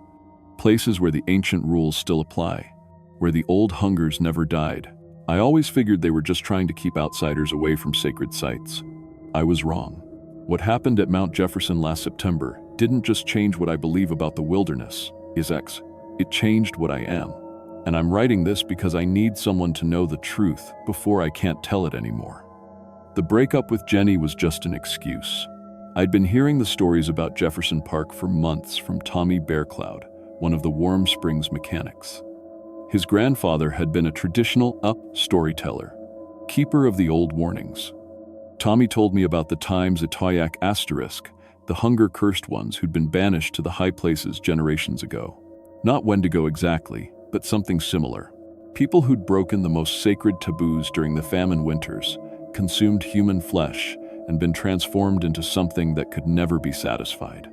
Places where the ancient rules still apply, where the old hungers never died. I always figured they were just trying to keep outsiders away from sacred sites. I was wrong. What happened at Mount Jefferson last September didn't just change what I believe about the wilderness, it changed what I am. And I'm writing this because I need someone to know the truth before I can't tell it anymore. The breakup with Jenny was just an excuse. I'd been hearing the stories about Jefferson Park for months from Tommy Bearcloud, one of the Warm Springs mechanics. His grandfather had been a traditional storyteller, keeper of the old warnings. Tommy told me about the times at Toyak Asterisk, the hunger-cursed ones who'd been banished to the high places generations ago. Not Wendigo exactly, but something similar. People who'd broken the most sacred taboos during the famine winters, consumed human flesh, and been transformed into something that could never be satisfied.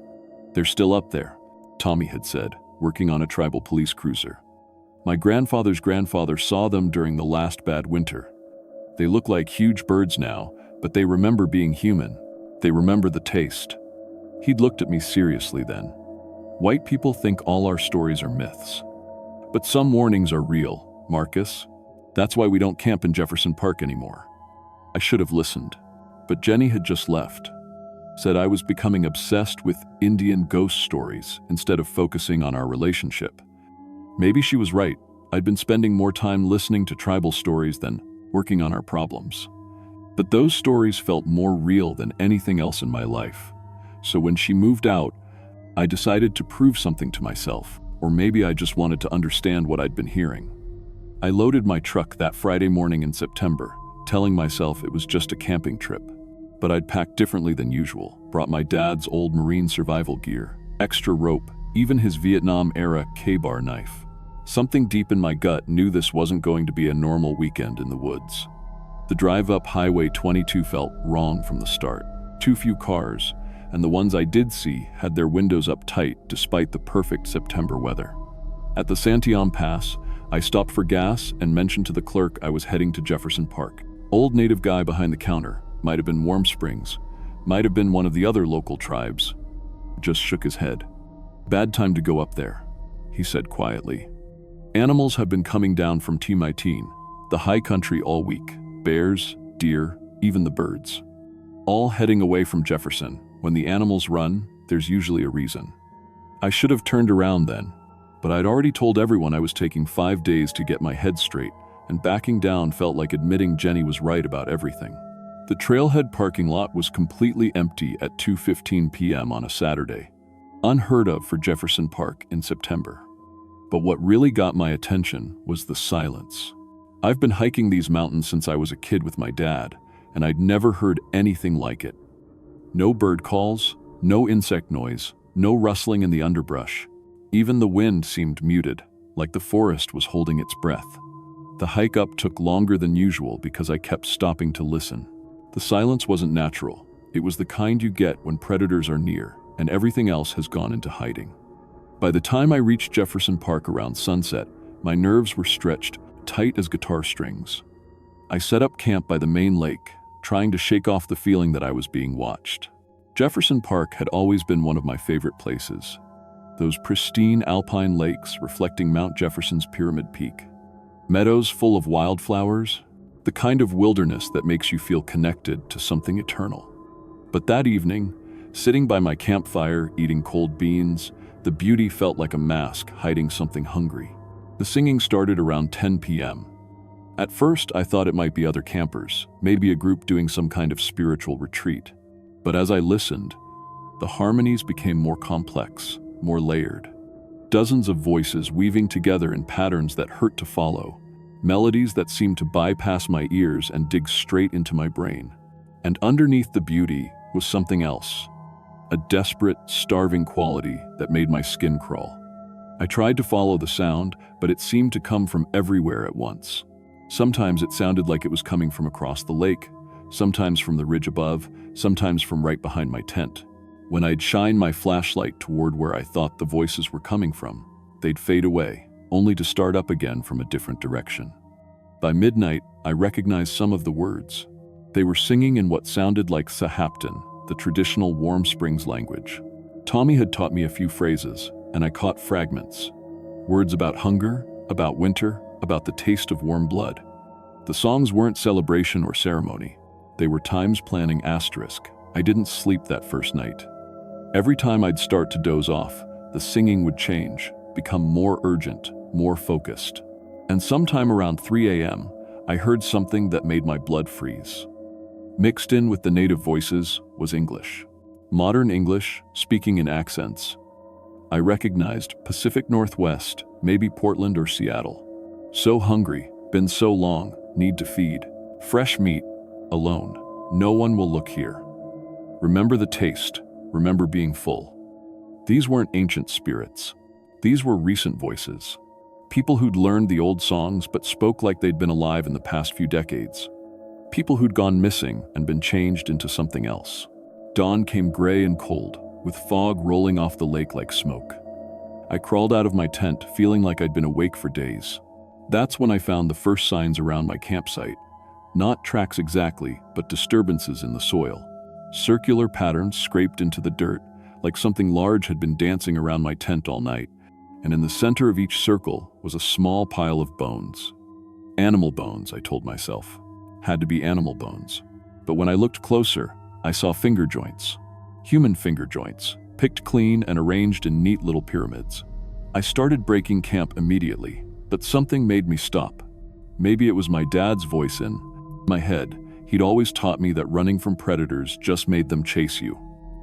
They're still up there, Tommy had said, working on a tribal police cruiser. My grandfather's grandfather saw them during the last bad winter. They look like huge birds now, but they remember being human. They remember the taste. He'd looked at me seriously then. White people think all our stories are myths. But some warnings are real, Marcus. That's why we don't camp in Jefferson Park anymore. I should have listened. But Jenny had just left. Said I was becoming obsessed with Indian ghost stories instead of focusing on our relationship. Maybe she was right. I'd been spending more time listening to tribal stories than working on our problems. But those stories felt more real than anything else in my life. So when she moved out, I decided to prove something to myself, or maybe I just wanted to understand what I'd been hearing. I loaded my truck that Friday morning in September, telling myself it was just a camping trip. But I'd packed differently than usual, brought my dad's old Marine survival gear, extra rope, even his Vietnam-era K-bar knife. Something deep in my gut knew this wasn't going to be a normal weekend in the woods. The drive up Highway 22 felt wrong from the start. Too few cars, and the ones I did see had their windows up tight despite the perfect September weather. At the Santiam Pass, I stopped for gas and mentioned to the clerk I was heading to Jefferson Park. Old native guy behind the counter, might have been Warm Springs, might have been one of the other local tribes, just shook his head. Bad time to go up there, he said quietly. Animals have been coming down from Timaitin, the high country all week. Bears, deer, even the birds. All heading away from Jefferson. When the animals run, there's usually a reason. I should have turned around then, but I'd already told everyone I was taking 5 days to get my head straight, and backing down felt like admitting Jenny was right about everything. The trailhead parking lot was completely empty at 2:15 p.m. on a Saturday, unheard of for Jefferson Park in September. But what really got my attention was the silence. I've been hiking these mountains since I was a kid with my dad, and I'd never heard anything like it. No bird calls, no insect noise, no rustling in the underbrush. Even the wind seemed muted, like the forest was holding its breath. The hike up took longer than usual because I kept stopping to listen. The silence wasn't natural. It was the kind you get when predators are near, and everything else has gone into hiding. By the time I reached Jefferson Park around sunset, my nerves were stretched tight as guitar strings. I set up camp by the main lake, trying to shake off the feeling that I was being watched. Jefferson Park had always been one of my favorite places. Those pristine alpine lakes reflecting Mount Jefferson's Pyramid Peak. Meadows full of wildflowers, the kind of wilderness that makes you feel connected to something eternal. But that evening, sitting by my campfire, eating cold beans, the beauty felt like a mask hiding something hungry. The singing started around 10 p.m. At first, I thought it might be other campers, maybe a group doing some kind of spiritual retreat. But as I listened, the harmonies became more complex, more layered. Dozens of voices weaving together in patterns that hurt to follow, melodies that seemed to bypass my ears and dig straight into my brain. And underneath the beauty was something else, a desperate, starving quality that made my skin crawl. I tried to follow the sound, but it seemed to come from everywhere at once. Sometimes it sounded like it was coming from across the lake, sometimes from the ridge above, sometimes from right behind my tent. When I'd shine my flashlight toward where I thought the voices were coming from, they'd fade away, only to start up again from a different direction. By midnight, I recognized some of the words. They were singing in what sounded like Sahaptin, the traditional Warm Springs language. Tommy had taught me a few phrases, and I caught fragments. Words about hunger, about winter, about the taste of warm blood. The songs weren't celebration or ceremony. They were times planning asterisk. I didn't sleep that first night. Every time I'd start to doze off, the singing would change, become more urgent, more focused. And sometime around 3 a.m., I heard something that made my blood freeze. Mixed in with the native voices was English. Modern English, speaking in accents. I recognized Pacific Northwest, maybe Portland or Seattle. So hungry, been so long, need to feed. Fresh meat, alone. No one will look here. Remember the taste, remember being full. These weren't ancient spirits. These were recent voices. People who'd learned the old songs but spoke like they'd been alive in the past few decades. People who'd gone missing and been changed into something else. Dawn came gray and cold, with fog rolling off the lake like smoke. I crawled out of my tent, feeling like I'd been awake for days. That's when I found the first signs around my campsite. Not tracks exactly, but disturbances in the soil. Circular patterns scraped into the dirt, like something large had been dancing around my tent all night, and in the center of each circle was a small pile of bones. Animal bones, I told myself. Had to be animal bones. But when I looked closer, I saw finger joints. Human finger joints, picked clean and arranged in neat little pyramids. I started breaking camp immediately, but something made me stop. Maybe it was my dad's voice in my head. He'd always taught me that running from predators just made them chase you.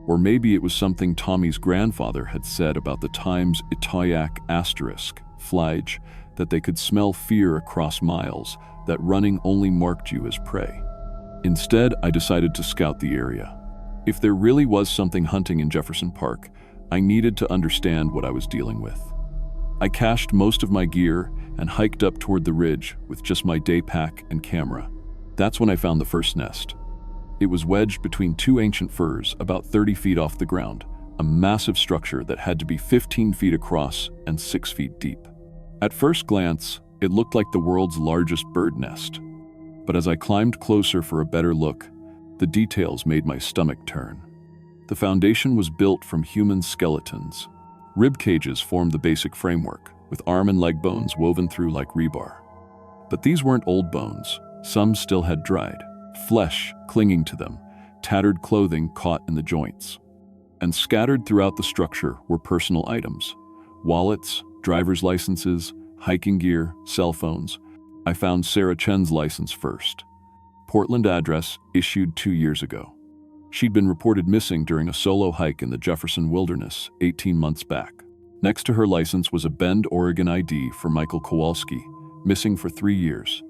Or maybe it was something Tommy's grandfather had said about the times Itayak asterisk, flage, that they could smell fear across miles, that running only marked you as prey. Instead, I decided to scout the area. If there really was something hunting in Jefferson Park, I needed to understand what I was dealing with. I cached most of my gear and hiked up toward the ridge with just my day pack and camera. That's when I found the first nest. It was wedged between two ancient firs about 30 feet off the ground, a massive structure that had to be 15 feet across and 6 feet deep. At first glance, it looked like the world's largest bird nest. But as I climbed closer for a better look, the details made my stomach turn. The foundation was built from human skeletons. Rib cages formed the basic framework, with arm and leg bones woven through like rebar. But these weren't old bones. Some still had dried, flesh clinging to them, tattered clothing caught in the joints. And scattered throughout the structure were personal items: wallets, driver's licenses, hiking gear, cell phones. I found Sarah Chen's license first. Portland address issued 2 years ago. She'd been reported missing during a solo hike in the Jefferson Wilderness 18 months back. Next to her license was a Bend, Oregon ID for Michael Kowalski, missing for 3 years.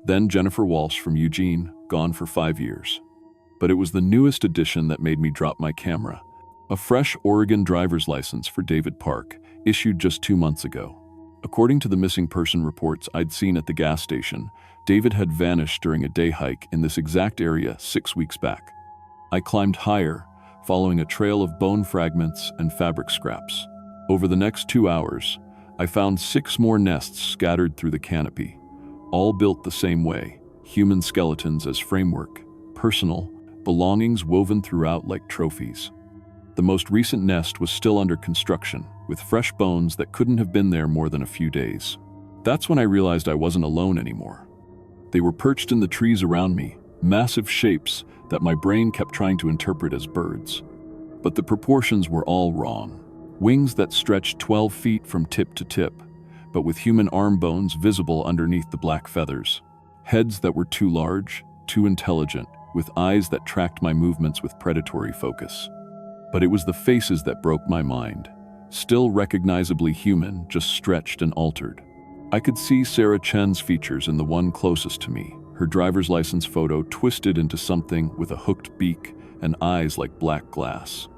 Then Jennifer Walsh from Eugene, gone for 5 years. But it was the newest addition that made me drop my camera. A fresh Oregon driver's license for David Park, issued just 2 months ago. According to the missing person reports I'd seen at the gas station, David had vanished during a day hike in this exact area 6 weeks back. I climbed higher, following a trail of bone fragments and fabric scraps. Over the next 2 hours, I found 6 more nests scattered through the canopy, all built the same way, human skeletons as framework, personal, belongings woven throughout like trophies. The most recent nest was still under construction, with fresh bones that couldn't have been there more than a few days. That's when I realized I wasn't alone anymore. They were perched in the trees around me, massive shapes that my brain kept trying to interpret as birds. But the proportions were all wrong. Wings that stretched 12 feet from tip to tip, but with human arm bones visible underneath the black feathers. Heads that were too large, too intelligent, with eyes that tracked my movements with predatory focus. But it was the faces that broke my mind. Still recognizably human, just stretched and altered. I could see Sarah Chen's features in the one closest to me, her driver's license photo twisted into something with a hooked beak and eyes like black glass.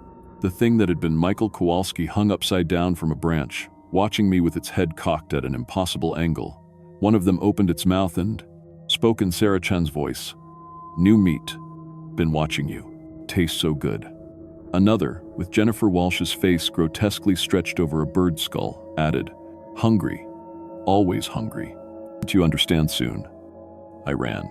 The thing that had been Michael Kowalski hung upside down from a branch, watching me with its head cocked at an impossible angle. One of them opened its mouth and spoke in Sarah Chen's voice. "New meat. Been watching you. Tastes so good." Another, with Jennifer Walsh's face grotesquely stretched over a bird skull, added, "Hungry. Always hungry. Do you understand soon?" I ran.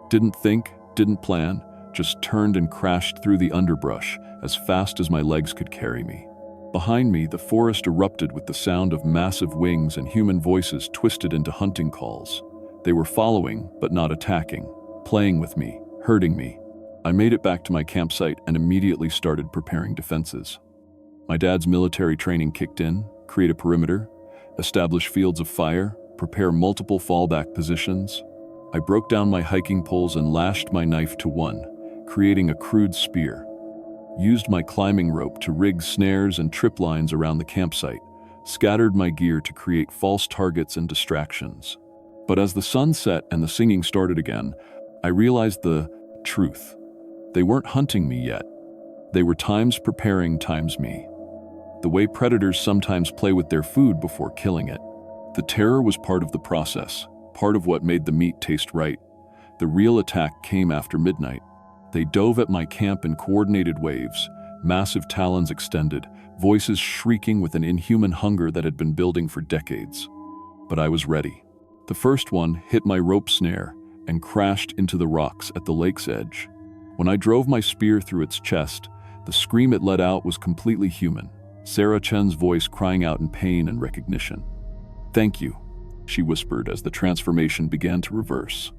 Didn't think, didn't plan, just turned and crashed through the underbrush as fast as my legs could carry me. Behind me, the forest erupted with the sound of massive wings and human voices twisted into hunting calls. They were following, but not attacking, playing with me, hurting me. I made it back to my campsite and immediately started preparing defenses. My dad's military training kicked in: create a perimeter, establish fields of fire, prepare multiple fallback positions. I broke down my hiking poles and lashed my knife to one, creating a crude spear. Used my climbing rope to rig snares and trip lines around the campsite, scattered my gear to create false targets and distractions. But as the sun set and the singing started again, I realized the truth. They weren't hunting me yet. They were times preparing times me. The way predators sometimes play with their food before killing it. The terror was part of the process, part of what made the meat taste right. The real attack came after midnight. They dove at my camp in coordinated waves, massive talons extended, voices shrieking with an inhuman hunger that had been building for decades. But I was ready. The first one hit my rope snare and crashed into the rocks at the lake's edge. When I drove my spear through its chest, the scream it let out was completely human, Sarah Chen's voice crying out in pain and recognition. "Thank you," she whispered as the transformation began to reverse.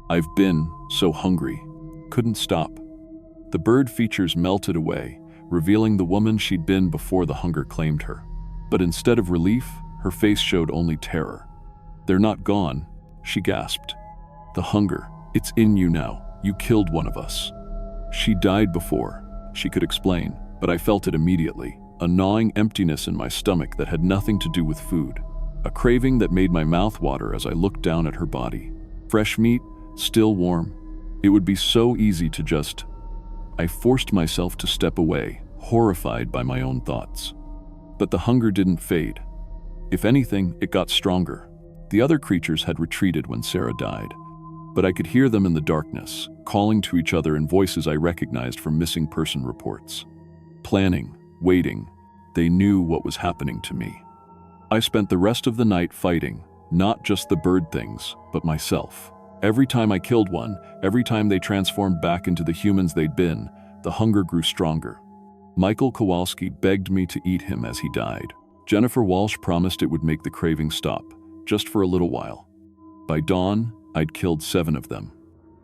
"I've been so hungry. Couldn't stop." The bird features melted away, revealing the woman she'd been before the hunger claimed her. But instead of relief, her face showed only terror. "They're not gone," she gasped. "The hunger, it's in you now. You killed one of us." She died before, she could explain, but I felt it immediately, a gnawing emptiness in my stomach that had nothing to do with food, a craving that made my mouth water as I looked down at her body. Fresh meat, still warm. It would be so easy to just... I forced myself to step away, horrified by my own thoughts. But the hunger didn't fade. If anything, it got stronger. The other creatures had retreated when Sarah died, but I could hear them in the darkness, calling to each other in voices I recognized from missing person reports. Planning, waiting, they knew what was happening to me. I spent the rest of the night fighting, not just the bird things, but myself. Every time I killed one, every time they transformed back into the humans they'd been, the hunger grew stronger. Michael Kowalski begged me to eat him as he died. Jennifer Walsh promised it would make the craving stop, just for a little while. By dawn, I'd killed 7 of them.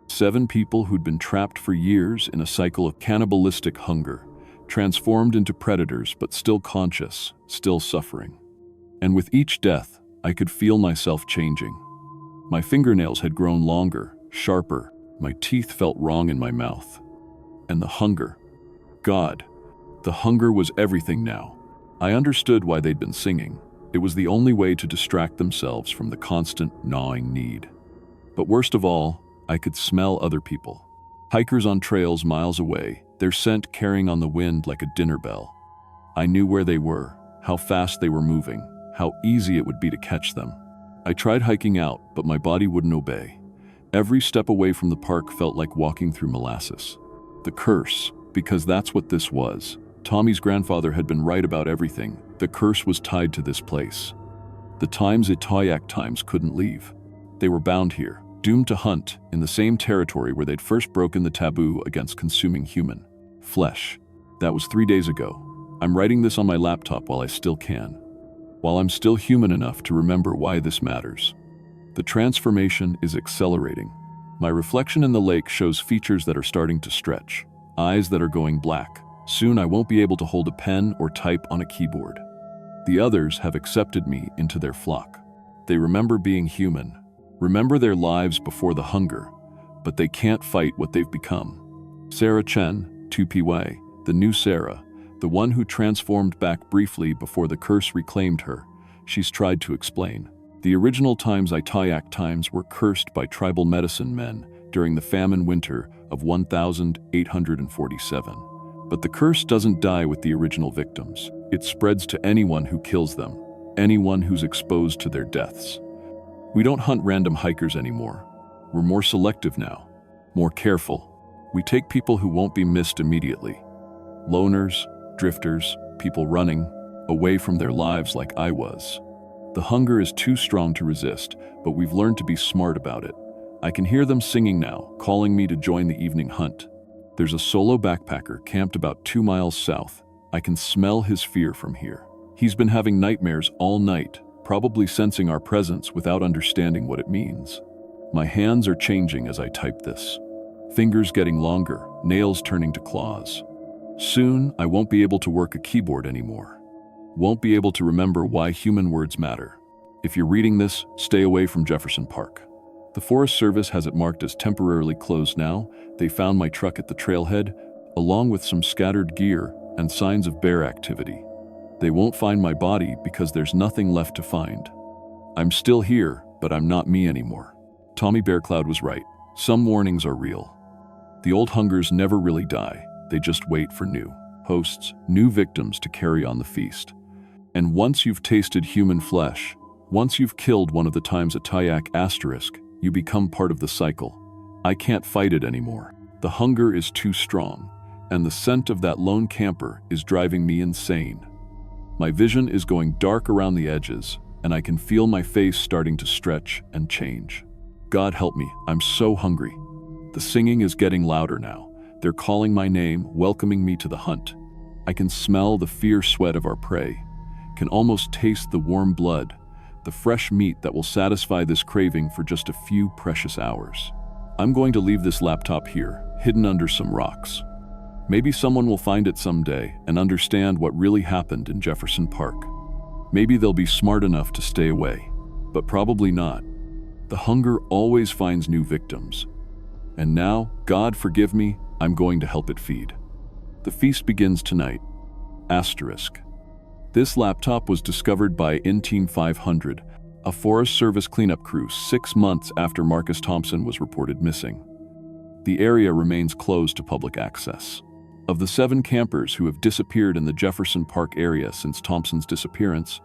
7 people who'd been trapped for years in a cycle of cannibalistic hunger, transformed into predators but still conscious, still suffering. And with each death, I could feel myself changing. My fingernails had grown longer, sharper, my teeth felt wrong in my mouth. And the hunger. God, the hunger was everything now. I understood why they'd been singing. It was the only way to distract themselves from the constant gnawing need. But worst of all, I could smell other people. Hikers on trails miles away, their scent carrying on the wind like a dinner bell. I knew where they were, how fast they were moving, how easy it would be to catch them. I tried hiking out, but my body wouldn't obey. Every step away from the park felt like walking through molasses. The curse, Because that's what this was. Tommy's grandfather had been right about everything. The curse was tied to this place. The times Itayak times couldn't leave. They were bound here, doomed to hunt in the same territory where they'd first broken the taboo against consuming human flesh. That was 3 days ago. I'm writing this on my laptop while I still can. While I'm still human enough to remember why this matters. The transformation is accelerating. My reflection in the lake shows features that are starting to stretch, eyes that are going black. Soon I won't be able to hold a pen or type on a keyboard. The others have accepted me into their flock. They remember being human, remember their lives before the hunger, but they can't fight what they've become. Sarah Chen, 2PY, the new Sarah, the one who transformed back briefly before the curse reclaimed her, she's tried to explain. The original times Itayak times were cursed by tribal medicine men during the famine winter of 1847. But the curse doesn't die with the original victims. It spreads to anyone who kills them, anyone who's exposed to their deaths. We don't hunt random hikers anymore. We're more selective now, more careful. We take people who won't be missed immediately. Loners, drifters, people running away from their lives like I was. The hunger is too strong to resist, but we've learned to be smart about it. I can hear them singing now, calling me to join the evening hunt. There's a solo backpacker camped about 2 miles south. I can smell his fear from here. He's been having nightmares all night, probably sensing our presence without understanding what it means. My hands are changing as I type this. Fingers getting longer, nails turning to claws. Soon, I won't be able to work a keyboard anymore. Won't be able to remember why human words matter. If you're reading this, stay away from Jefferson Park. The Forest Service has it marked as temporarily closed now. They found my truck at the trailhead, along with some scattered gear and signs of bear activity. They won't find my body because there's nothing left to find. I'm still here, but I'm not me anymore. Tommy Bearcloud was right. Some warnings are real. The old hungers never really die. They just wait for new hosts, new victims to carry on the feast. And once you've tasted human flesh, once you've killed one of the times a Tayak asterisk, you become part of the cycle. I can't fight it anymore. The hunger is too strong, and the scent of that lone camper is driving me insane. My vision is going dark around the edges, and I can feel my face starting to stretch and change. God help me, I'm so hungry. The singing is getting louder now. They're calling my name, welcoming me to the hunt. I can smell the fierce sweat of our prey, can almost taste the warm blood, the fresh meat that will satisfy this craving for just a few precious hours. I'm going to leave this laptop here, hidden under some rocks. Maybe someone will find it someday and understand what really happened in Jefferson Park. Maybe they'll be smart enough to stay away, but probably not. The hunger always finds new victims. And now, God forgive me, I'm going to help it feed. The feast begins tonight. Asterisk. This laptop was discovered by In-Team 500, a Forest Service cleanup crew 6 months after Marcus Thompson was reported missing. The area remains closed to public access. Of the 7 campers who have disappeared in the Jefferson Park area since Thompson's disappearance,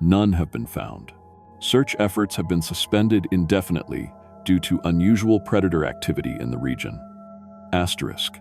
none have been found. Search efforts have been suspended indefinitely due to unusual predator activity in the region. Asterisk.